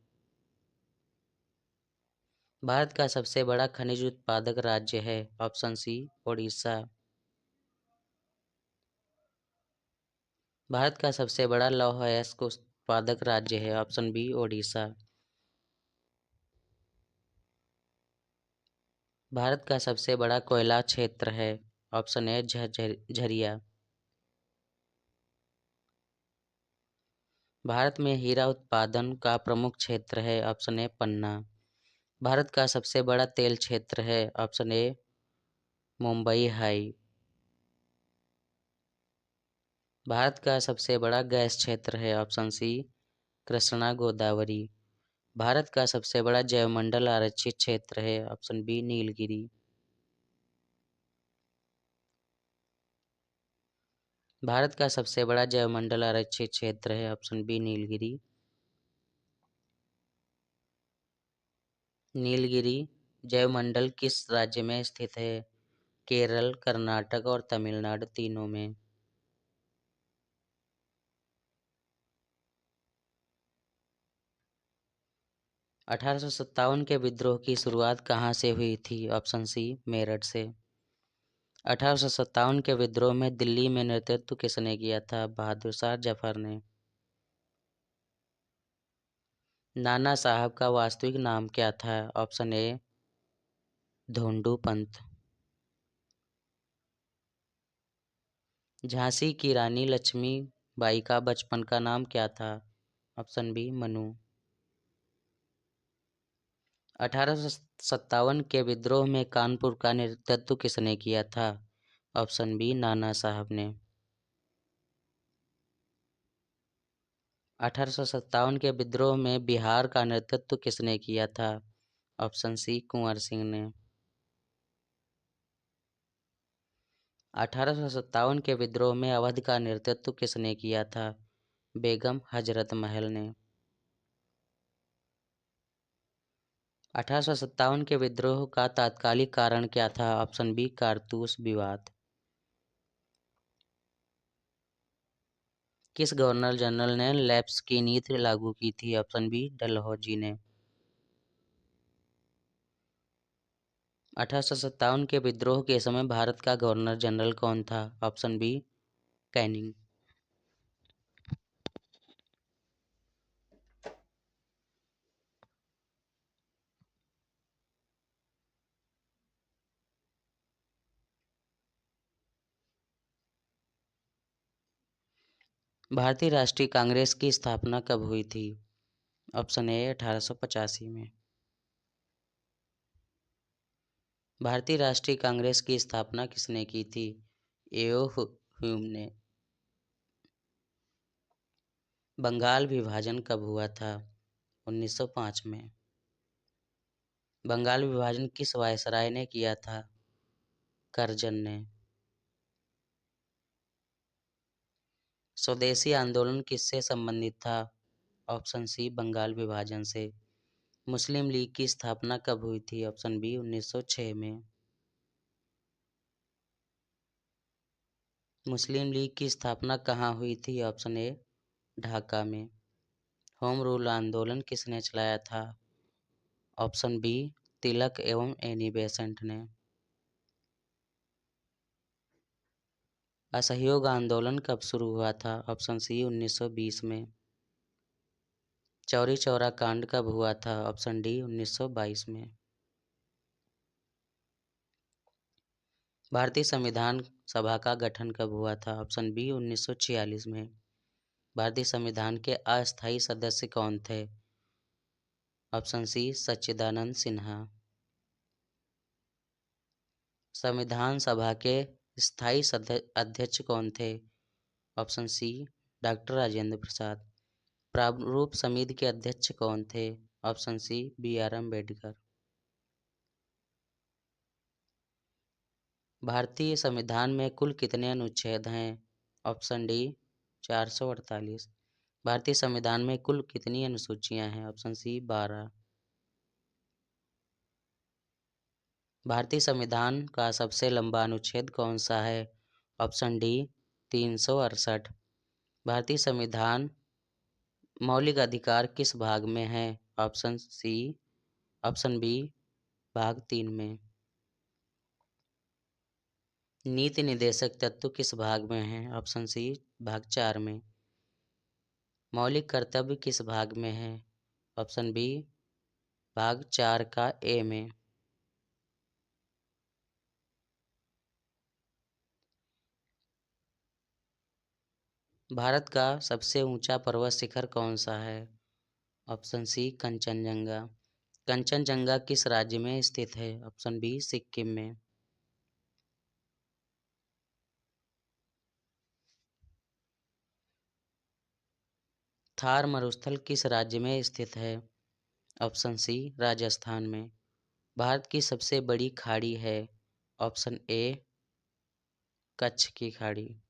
भारत का सबसे बड़ा खनिज उत्पादक राज्य है? ऑप्शन सी, ओडिशा। भारत का सबसे बड़ा लौह अयस्क उत्पादक राज्य है? Option B, Odisha. भारत का सबसे बड़ा कोयला क्षेत्र है? ऑप्शन ए, झरिया। भारत में हीरा उत्पादन का प्रमुख क्षेत्र है? ऑप्शन ए, पन्ना। भारत का सबसे बड़ा तेल क्षेत्र है? Option A, Mumbai High. Bharat का सबसे बड़ा गैस क्षेत्र है? Option C, Krishna Godavari. भारत का सबसे बड़ा जैवमंडल आरक्षित क्षेत्र है? Option B, Nilgiri. भारत का सबसे बड़ा जैवमंडल आरक्षित क्षेत्र है? Option B, Nilgiri. नीलगिरी जैवमंडल किस राज्य में स्थित है? केरल, कर्नाटक और तमिलनाडु, तीनों में। 1857 के विद्रोह की शुरुआत कहाँ से हुई थी? ऑप्शन सी, मेरठ से। 1857 के विद्रोह में दिल्ली में नेतृत्व किसने किया था? बहादुर शाह जफर ने। नाना साहब का वास्तविक नाम क्या था? Option A, Dhondu Pant. झांसी की रानी लक्ष्मीबाई का बचपन का नाम क्या था? Option B, Manu. 1857 के विद्रोह में कानपुर का नेतृत्व किसने किया था? ऑप्शन बी, नाना साहब ने। 1857 के विद्रोह में बिहार का नेतृत्व किसने किया था? ऑप्शन सी, कुंवर सिंह ने। 1857 के विद्रोह में अवध का नेतृत्व किसने किया था? बेगम हजरत महल ने। 1857 के विद्रोह का तात्कालिक कारण क्या था? ऑप्शन बी, कारतूस विवाद। किस गवर्नर जनरल ने लैप्स की नीति लागू की थी? ऑप्शन बी, डलहौजी ने। 1857 के विद्रोह के समय भारत का गवर्नर जनरल कौन था? Option B, Canning. भारतीय राष्ट्रीय कांग्रेस की स्थापना कब हुई थी? ऑप्शन ए, 1885 में। भारतीय राष्ट्रीय कांग्रेस की स्थापना किसने की थी? एओ ह्यूम ने। बंगाल विभाजन कब हुआ था? 1905 में। बंगाल विभाजन किस वायसराय ने किया था? करजन ने। स्वदेशी आंदोलन किससे संबंधित था? ऑप्शन सी, बंगाल विभाजन से। मुस्लिम लीग की स्थापना कब हुई थी? ऑप्शन बी, 1906 में। मुस्लिम लीग की स्थापना कहाँ हुई थी? ऑप्शन ए, ढाका में। होम रूल आंदोलन किसने चलाया था? ऑप्शन बी, तिलक एवं एनी बेसेंट ने। असहयोग आंदोलन कब शुरू हुआ था? ऑप्शन सी, 1920 में। चौरी चौरा कांड कब हुआ था? ऑप्शन डी, 1922 में। भारतीय संविधान सभा का गठन कब हुआ था? ऑप्शन बी, 1946 में। भारतीय संविधान के अस्थायी सदस्य कौन थे? Option C, Sachchidanand Sinha. संविधान सभा के स्थायी अध्यक्ष कौन थे? Option C, doctor Rajendra Prasad. प्रारूप समिति के अध्यक्ष कौन थे? Option C, B R Ambedkar. भारतीय संविधान में कुल कितने अनुच्छेद हैं? Option D 448। भारतीय संविधान में कुल कितनी अनुसूचियां हैं? Option C 12। भारतीय संविधान का सबसे लंबा अनुच्छेद कौन सा है? Option D 368। भारतीय संविधान मौलिक अधिकार किस भाग में है? ऑप्शन बी भाग 3 में। नीति निर्देशक तत्व किस भाग में है? ऑप्शन सी भाग 4 में। मौलिक कर्तव्य किस भाग में है? ऑप्शन बी भाग 4 का ए में। भारत का सबसे ऊंचा पर्वत शिखर कौन सा है? ऑप्शन सी कंचनजंगा। कंचनजंगा किस राज्य में स्थित है? ऑप्शन बी सिक्किम में। थार मरुस्थल किस राज्य में स्थित है? ऑप्शन सी राजस्थान में। भारत की सबसे बड़ी खाड़ी है? ऑप्शन ए कच्छ की खाड़ी।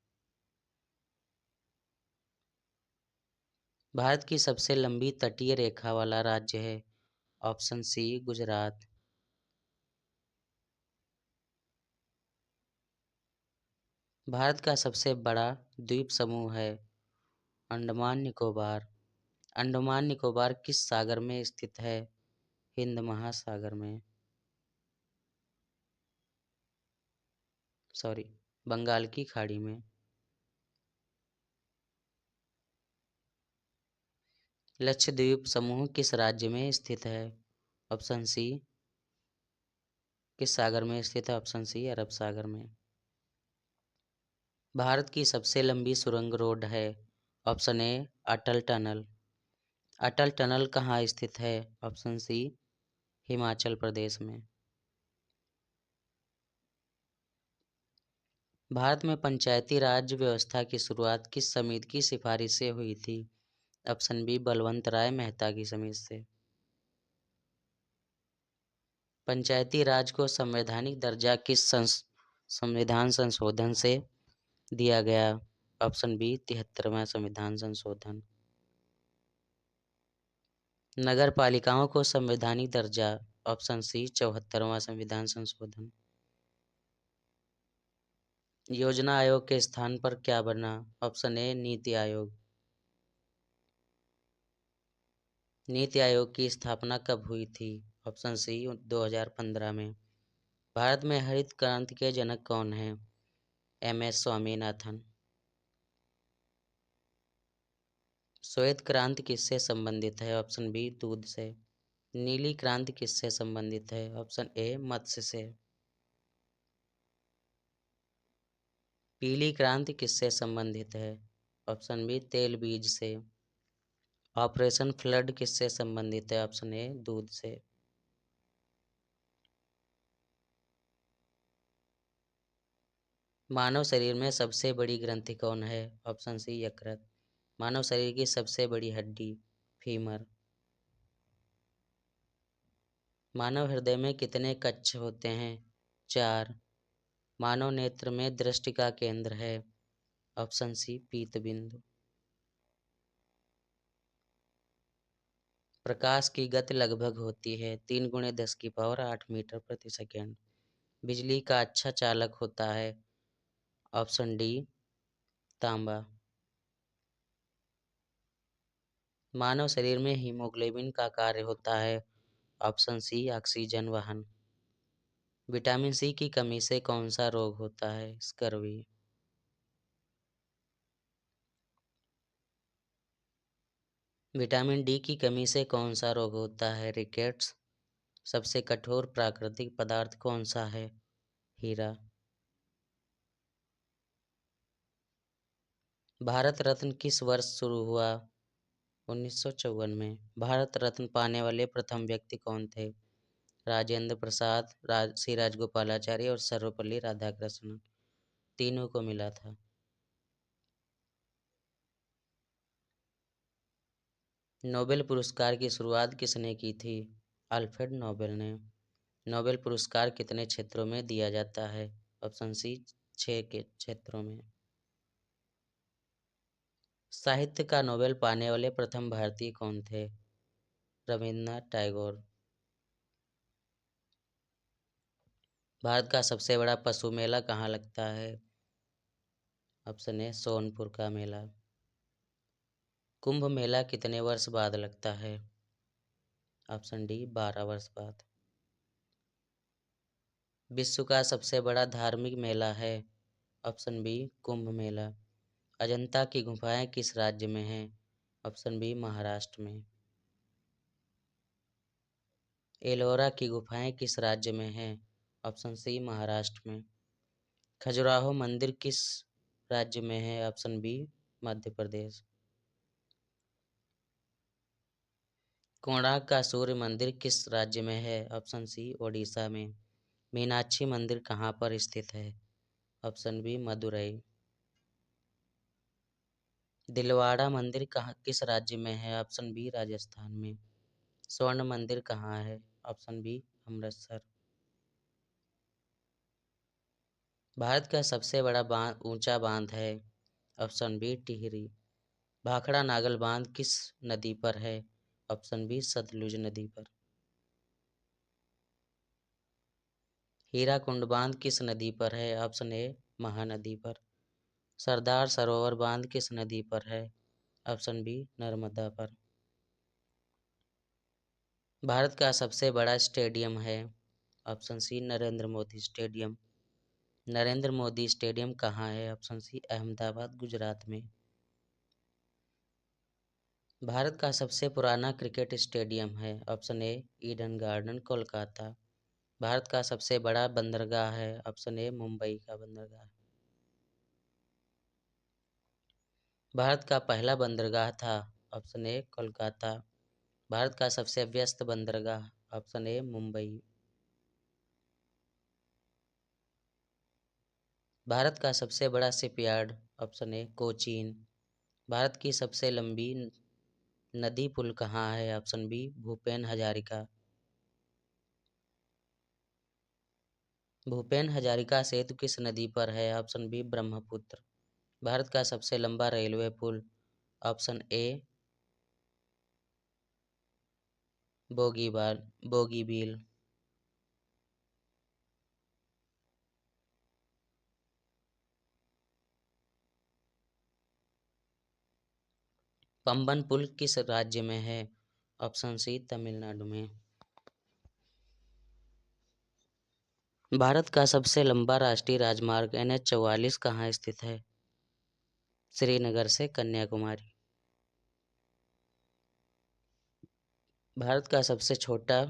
भारत की सबसे लंबी तटीय रेखा वाला राज्य है? ऑप्शन सी गुजरात। भारत का सबसे बड़ा द्वीप समूह है? अंडमान निकोबार। अंडमान निकोबार किस सागर में स्थित है? हिंद महासागर में। सॉरी, बंगाल की खाड़ी में। लक्षद्वीप समूह किस राज्य में स्थित है? Option C. किस सागर में स्थित है? ऑप्शन सी अरब सागर में। भारत की सबसे लंबी सुरंग रोड है? ऑप्शन ए अटल टनल। अटल टनल कहाँ स्थित है? ऑप्शन सी हिमाचल प्रदेश में। भारत में पंचायती राज व्यवस्था की शुरुआत किस समिति की सिफारिश से हुई थी? ऑप्शन बी बलवंत राय मेहता की समिति से। पंचायती राज को संवैधानिक दर्जा किस संविधान संशोधन से दिया गया? ऑप्शन बी 73वां संविधान संशोधन। नगर पालिकाओं को संवैधानिक दर्जा? ऑप्शन सी 74वां संविधान संशोधन। योजना आयोग के स्थान पर क्या बना? Option A NITI Aayog. नीति आयोग की स्थापना कब हुई थी? ऑप्शन सी 2015 में। भारत में हरित क्रांति के जनक कौन हैं? एम.एस. स्वामीनाथन। श्वेत क्रांति किससे संबंधित है? ऑप्शन बी दूध से। नीली क्रांति किससे संबंधित है? ऑप्शन ए मत्स्य से। पीली क्रांति किससे संबंधित है? ऑप्शन बी तेल बीज से। ऑपरेशन फ्लड किससे संबंधित है? ऑप्शन ए दूध से। मानव शरीर में सबसे बड़ी ग्रंथि कौन है? ऑप्शन सी यकृत। मानव शरीर की सबसे बड़ी हड्डी फीमर। मानव हृदय में कितने कक्ष होते हैं? 4। मानव नेत्र में दृष्टि का केंद्र है? ऑप्शन सी पीत बिंदु। प्रकाश की गति लगभग होती है 3 × 10⁸ मीटर प्रति सेकेंड। बिजली का अच्छा चालक होता है? ऑप्शन डी तांबा। मानव शरीर में हीमोग्लोबिन का कार्य होता है? ऑप्शन सी ऑक्सीजन वहन। विटामिन सी की कमी से कौन सा रोग होता है? स्कर्वी। विटामिन डी की कमी से कौन सा रोग होता है? रिकेट्स। सबसे कठोर प्राकृतिक पदार्थ कौन सा है? हीरा। भारत रत्न किस वर्ष शुरू हुआ? 1954 में। भारत रत्न पाने वाले प्रथम व्यक्ति कौन थे? राजेंद्र प्रसाद, श्री राजगोपालाचारी और सर्वपल्ली राधाकृष्णन। तीनों को मिला था। नोबेल पुरस्कार की शुरुआत किसने की थी? अल्फ्रेड नोबेल ने। नोबेल पुरस्कार कितने क्षेत्रों में दिया जाता है? ऑप्शन सी 6 के क्षेत्रों में। साहित्य का नोबेल पाने वाले प्रथम भारतीय कौन थे? रविन्द्रनाथ टैगोर। भारत का सबसे बड़ा पशु मेला कहाँ लगता है? ऑप्शन ए सोनपुर का मेला। कुंभ मेला कितने वर्ष बाद लगता है? ऑप्शन डी 12 वर्ष बाद। विश्व का सबसे बड़ा धार्मिक मेला है? Option B Kumbh Mela. अजंता की गुफाएं किस राज्य में हैं? ऑप्शन बी महाराष्ट्र में। एलोरा की गुफाएं किस राज्य में हैं? ऑप्शन सी महाराष्ट्र में। खजुराहो मंदिर किस राज्य में है? Option B Madhya Pradesh. कोणार्क का सूर्य मंदिर किस राज्य में है? ऑप्शन सी ओडिशा में। मीनाक्षी मंदिर कहाँ पर स्थित है? Option B Madurai. दिलवाड़ा मंदिर कहाँ किस राज्य में है? ऑप्शन बी राजस्थान में। स्वर्ण मंदिर कहाँ है? Option B Amritsar. भारत का सबसे बड़ा बांध ऊंचा बांध है? Option B Tehri. भाखड़ा नागल बांध किस नदी पर है? ऑप्शन बी सतलुज नदी पर। हीराकुंड बांध किस नदी पर है? ऑप्शन ए महानदी पर। सरदार सरोवर बांध किस नदी पर है? ऑप्शन बी नर्मदा पर। भारत का सबसे बड़ा स्टेडियम है? Option C Narendra Modi stadium. Narendra Modi stadium कहाँ है? ऑप्शन सी अहमदाबाद गुजरात में। भारत का सबसे पुराना क्रिकेट स्टेडियम है? ऑप्शन ए ईडन गार्डन कोलकाता। भारत का सबसे बड़ा बंदरगाह है? ऑप्शन ए मुंबई का बंदरगाह। भारत का पहला बंदरगाह था? ऑप्शन ए कोलकाता। भारत का सबसे व्यस्त बंदरगाह? Option A Mumbai. भारत का सबसे बड़ा shipyard? Option A Cochin. Bharat की सबसे लंबी नदी पुल कहाँ है? Option B Bhupen Hazarika. भूपेन हजारिका सेतु किस नदी पर है? Option B Brahmaputra. भारत का सबसे लंबा रेलवे पुल? Option A Bogibeel. पंबन पुल किस राज्य में है? ऑप्शन सी तमिलनाडु में। भारत का सबसे लंबा राष्ट्रीय राजमार्ग NH 44 कहाँ स्थित है? श्रीनगर से कन्याकुमारी। भारत का सबसे छोटा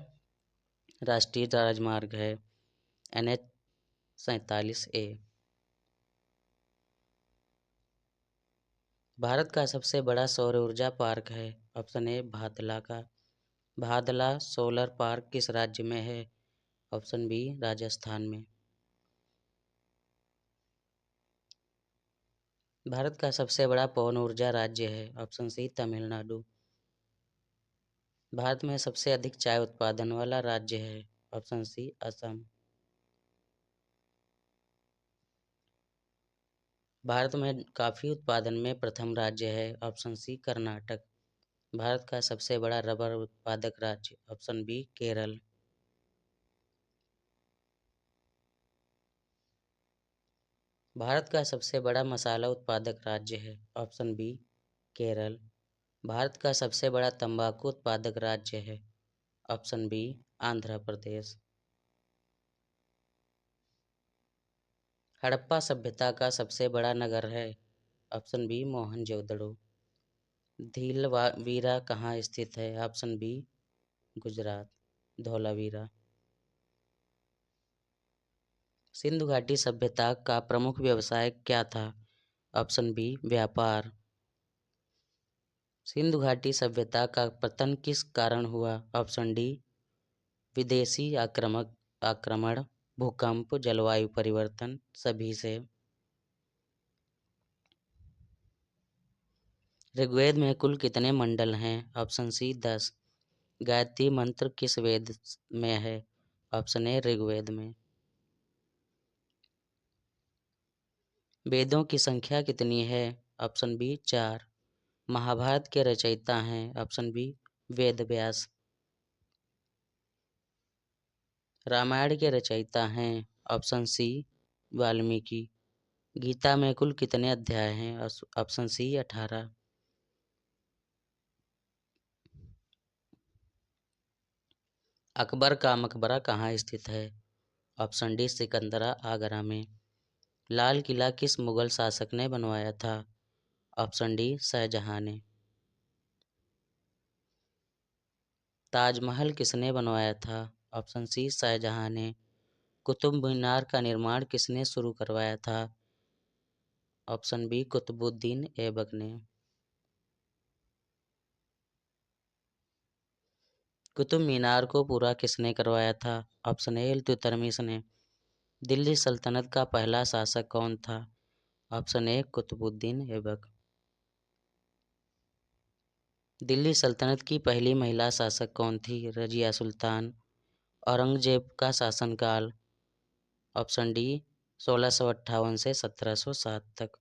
राष्ट्रीय राजमार्ग है NH 47A। भारत का सबसे बड़ा सौर ऊर्जा पार्क है? ऑप्शन ए भादला का। भादला सोलर पार्क किस राज्य में है? ऑप्शन बी राजस्थान में। भारत का सबसे बड़ा पवन ऊर्जा राज्य है? ऑप्शन सी तमिलनाडु। भारत में सबसे अधिक चाय उत्पादन वाला राज्य है? ऑप्शन सी असम। भारत में कॉफी उत्पादन में प्रथम राज्य है? ऑप्शन सी कर्नाटक। भारत का सबसे बड़ा रबर उत्पादक राज्य? Option B Kerala. भारत का सबसे बड़ा मसाला उत्पादक राज्य है? Option B Kerala. भारत का सबसे बड़ा तंबाकू उत्पादक राज्य है? Option B Andhra Pradesh. हड़प्पा सभ्यता का सबसे बड़ा नगर है? Option B Mohenjodaro. धीलवीरा कहाँ स्थित है? Option B Gujarat Dholavira. सिंधु घाटी सभ्यता का प्रमुख व्यवसाय क्या था? ऑप्शन बी व्यापार। सिंधु घाटी सभ्यता का पतन किस कारण हुआ? ऑप्शन डी विदेशी आक्रमण, भूकंप, जलवायु परिवर्तन, सभी से। ऋग्वेद में कुल कितने मंडल हैं? ऑप्शन सी 10। गायत्री मंत्र किस वेद में है? ऑप्शन ए ऋग्वेद में। वेदों की संख्या कितनी है? Option B 4। महाभारत के रचयिता हैं? Option B Ved Vyas. रामायण के रचयिता हैं? ऑप्शन सी वाल्मीकि। गीता में कुल कितने अध्याय हैं? ऑप्शन सी 18। अकबर का मकबरा कहाँ स्थित है? ऑप्शन डी सिकंदरा आगरा में। लाल किला किस मुगल शासक ने बनवाया था? ऑप्शन डी शाहजहां ने। ताजमहल किसने बनवाया था? ऑप्शन सी शाहजहां ने। कुतुब मीनार का निर्माण किसने शुरू करवाया था? ऑप्शन बी कुतुबुद्दीन ऐबक ने। कुतुब मीनार को पूरा किसने करवाया था? ऑप्शन ए इल्तुतमिश ने। दिल्ली सल्तनत का पहला शासक कौन था? Option A Qutbuddin Aibak. दिल्ली सल्तनत की पहली महिला शासक कौन थी? रजिया सुल्तान। औरंगजेब का शासनकाल? ऑप्शन डी 1658 से 1707 तक।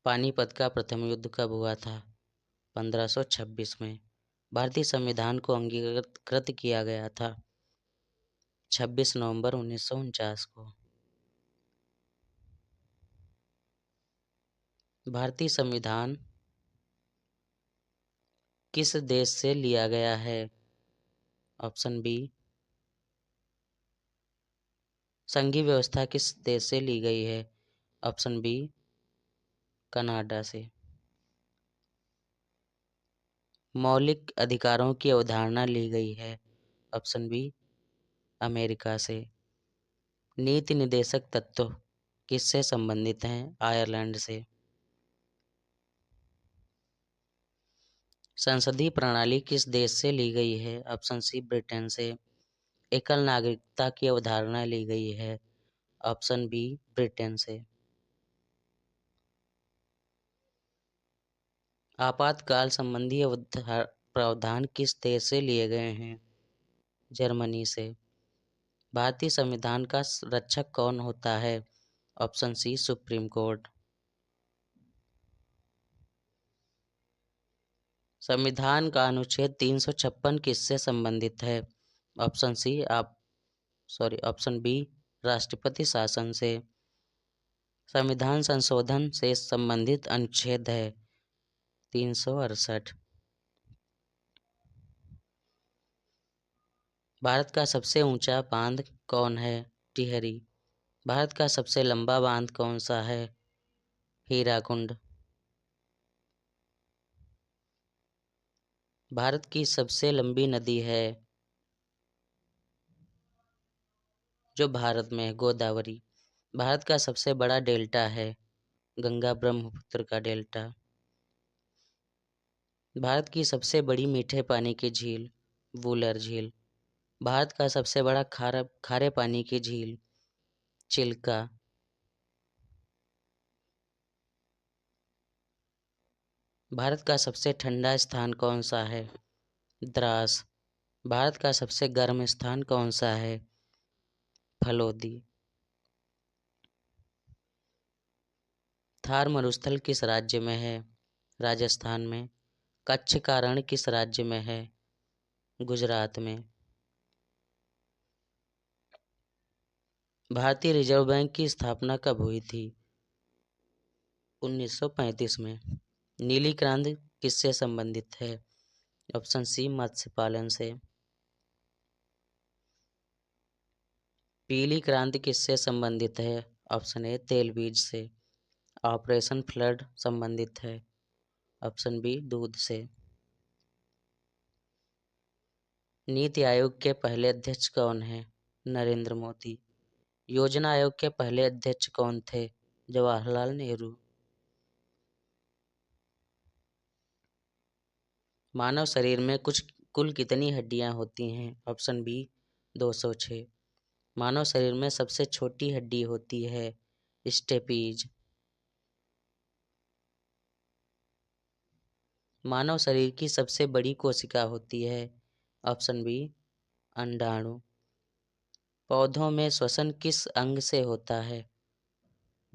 पानीपत का प्रथम युद्ध कब हुआ था? 1526 में। भारतीय संविधान को अंगीकृत किया गया था 26 नवंबर 1949 को। भारतीय संविधान किस देश से लिया गया है? Option B. संघीय व्यवस्था किस देश से ली गई है? ऑप्शन बी कनाडा से। मौलिक अधिकारों की अवधारणा ली गई है? ऑप्शन बी अमेरिका से। नीति निदेशक तत्व किससे संबंधित हैं? आयरलैंड से। संसदीय प्रणाली किस देश से ली गई है? ऑप्शन सी ब्रिटेन से। एकल नागरिकता की अवधारणा ली गई है? ऑप्शन बी ब्रिटेन से। आपातकाल संबंधी प्रावधान किस देश से लिए गए हैं? जर्मनी से। भारतीय संविधान का रक्षक कौन होता है? Option C supreme court. संविधान का अनुच्छेद 356 किससे संबंधित है? ऑप्शन सी ऑप्शन बी राष्ट्रपति शासन से। संविधान संशोधन से संबंधित अनुच्छेद है 368। भारत का सबसे ऊंचा बांध कौन है? टिहरी। भारत का सबसे लंबा बांध कौन सा है? हीराकुंड। भारत की सबसे लंबी नदी है जो भारत में है गोदावरी। भारत का सबसे बड़ा डेल्टा है गंगा ब्रह्मपुत्र का डेल्टा। भारत की सबसे बड़ी मीठे पानी की झील वुलर झील। भारत का सबसे बड़ा खारे पानी की झील चिल्का। भारत का सबसे ठंडा स्थान कौन सा है? द्रास। भारत का सबसे गर्म स्थान कौन सा है? फलोदी। थार मरुस्थल किस राज्य में है? राजस्थान में। कच्छ का रण किस राज्य में है? गुजरात में। भारतीय रिजर्व बैंक की स्थापना कब हुई थी? 1935 में। नीली क्रांति किससे संबंधित है? ऑप्शन सी मत्स्य पालन से। पीली क्रांति किससे संबंधित है? ऑप्शन ए तेल बीज से। ऑपरेशन फ्लड संबंधित है? ऑप्शन बी दूध से। नीति आयोग के पहले अध्यक्ष कौन है? नरेंद्र मोदी। योजना आयोग के पहले अध्यक्ष कौन थे? जवाहरलाल नेहरू। मानव शरीर में कुल कितनी हड्डियां होती हैं? Option B 206। मानव शरीर में सबसे छोटी हड्डी होती है स्टेपीज। मानव शरीर की सबसे बड़ी कोशिका होती है? ऑप्शन बी अंडाणु। पौधों में श्वसन किस अंग से होता है?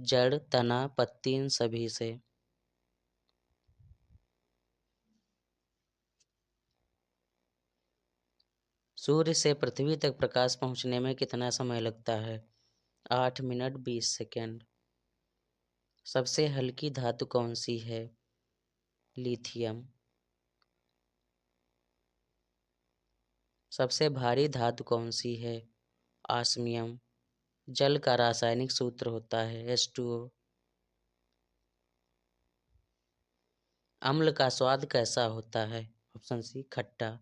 जड़, तना, पत्ती, इन सभी से। सूर्य से पृथ्वी तक प्रकाश पहुंचने में कितना समय लगता है? 8 मिनट 20 सेकेंड। सबसे हल्की धातु कौन सी है? लिथियम। सबसे भारी धातु कौन सी है? ऑस्मियम। जल का रासायनिक सूत्र होता है H2O। अम्ल का स्वाद कैसा होता है? ऑप्शन सी खट्टा।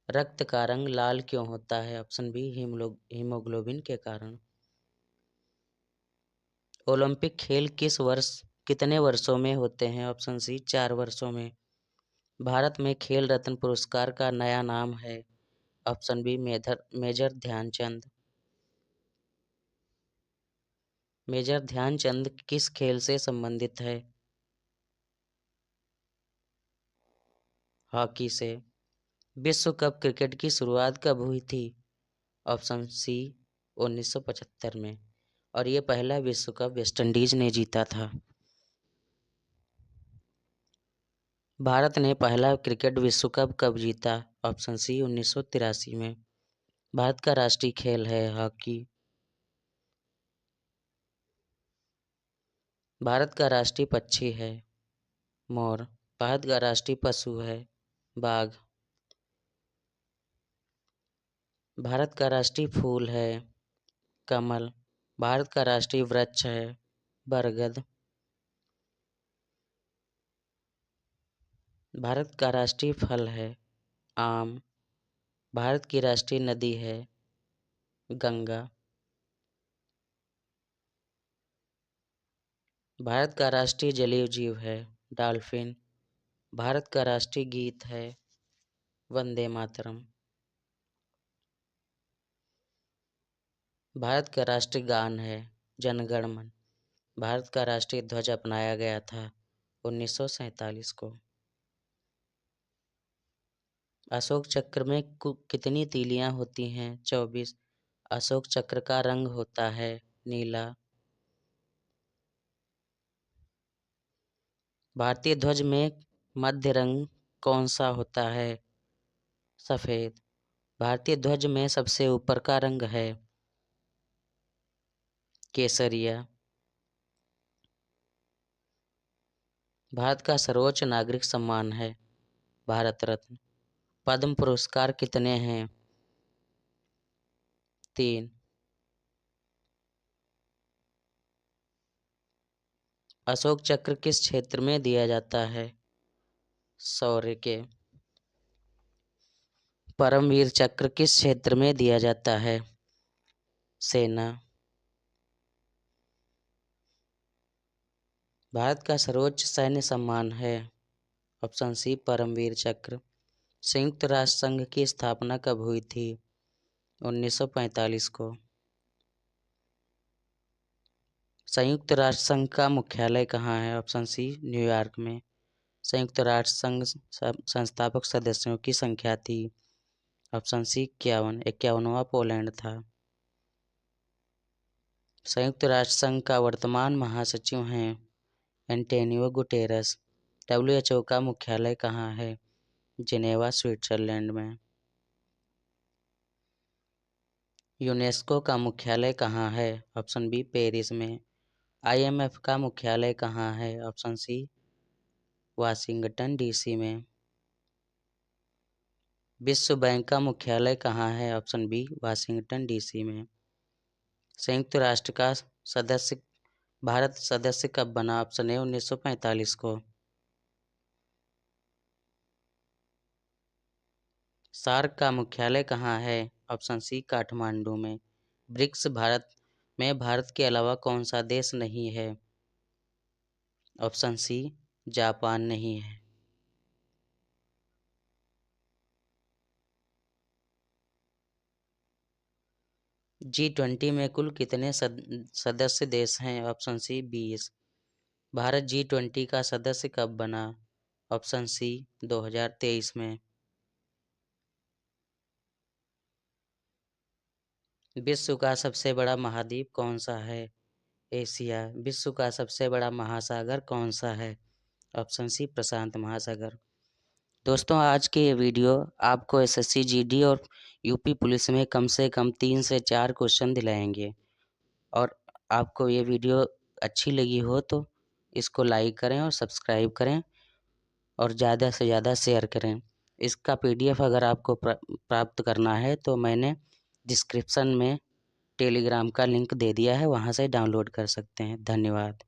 रक्त का रंग लाल क्यों होता है? ऑप्शन बी हीमोग्लोबिन के कारण। ओलंपिक खेल कितने वर्षों में होते हैं? ऑप्शन सी 4 वर्षों में। भारत में खेल रत्न पुरस्कार का नया नाम है? Option B major Dhyan Chand. Major Dhyan Chand किस खेल से संबंधित है? हॉकी से। विश्व कप क्रिकेट की शुरुआत कब हुई थी? ऑप्शन सी 1975 में। और ये पहला विश्व कप वेस्टइंडीज ने जीता था। भारत ने पहला क्रिकेट विश्व कप कब जीता? ऑप्शन सी 1983 में। भारत का राष्ट्रीय खेल है हॉकी। भारत का राष्ट्रीय पक्षी है मोर। भारत का राष्ट्रीय पशु है बाघ। भारत का राष्ट्रीय फूल है कमल। भारत का राष्ट्रीय वृक्ष है बरगद। भारत का राष्ट्रीय फल है आम। भारत की राष्ट्रीय नदी है गंगा। भारत का राष्ट्रीय जलीय जीव है डॉल्फिन। भारत का राष्ट्रीय गीत है वंदे मातरम। भारत का राष्ट्रीय गान है जन गण मन। भारत का राष्ट्रीय ध्वज अपनाया गया था 1947 को। अशोक चक्र में कितनी तीलियां होती हैं? 24। अशोक चक्र का रंग होता है नीला। भारतीय ध्वज में मध्य रंग कौन सा होता है? सफेद। भारतीय ध्वज में सबसे ऊपर का रंग है केसरिया। भारत का सर्वोच्च नागरिक सम्मान है भारत रत्न। पद्म पुरस्कार कितने हैं? 3। अशोक चक्र किस क्षेत्र में दिया जाता है? शौर्य के। परमवीर चक्र किस क्षेत्र में दिया जाता है? सेना। भारत का सर्वोच्च सैन्य सम्मान है ऑप्शन सी परमवीर चक्र। संयुक्त राष्ट्र संघ की स्थापना कब हुई थी? 1945 को। संयुक्त राष्ट्र संघ का मुख्यालय कहाँ है? ऑप्शन सी न्यूयॉर्क में। संयुक्त राष्ट्र संघ संस्थापक सदस्यों की संख्या थी? Option C 51। 51वां पोलैंड था। संयुक्त राष्ट्र संघ का वर्तमान महासचिव हैं एंटोनियो गुटेरस। WHO का मुख्यालय कहाँ है? जिनेवा स्विट्जरलैंड में। यूनेस्को का मुख्यालय कहाँ है? ऑप्शन बी पेरिस में। IMF का मुख्यालय कहाँ है? ऑप्शन सी वाशिंगटन DC में। विश्व बैंक का मुख्यालय कहाँ है? ऑप्शन बी वाशिंगटन DC में। संयुक्त राष्ट्र का सदस्य भारत सदस्य कब बना? ऑप्शन ए 1945 को। सार्क का मुख्यालय कहाँ है? ऑप्शन सी काठमांडू में। ब्रिक्स भारत में भारत के अलावा कौन सा देश नहीं है? ऑप्शन सी जापान नहीं है। G20 में कुल कितने सदस्य देश हैं? ऑप्शन सी 20। भारत G20 का सदस्य कब बना? ऑप्शन सी 2023 में। विश्व का सबसे बड़ा महाद्वीप कौन सा है? एशिया। विश्व का सबसे बड़ा महासागर कौन सा है? ऑप्शन सी प्रशांत महासागर। दोस्तों, आज की ये वीडियो आपको एसएससी जीडी और यूपी पुलिस में कम से कम 3 से 4 क्वेश्चन दिलाएंगे। और आपको ये वीडियो अच्छी लगी हो तो इसको लाइक करें और सब्सक्राइब करें और ज़्यादा से ज़्यादा शेयर करें। इसका पीडीएफ अगर आपको प्राप्त करना है तो मैंने डिस्क्रिप्शन में टेलीग्राम का लिंक दे दिया है, वहाँ से डाउनलोड कर सकते हैं। धन्यवाद।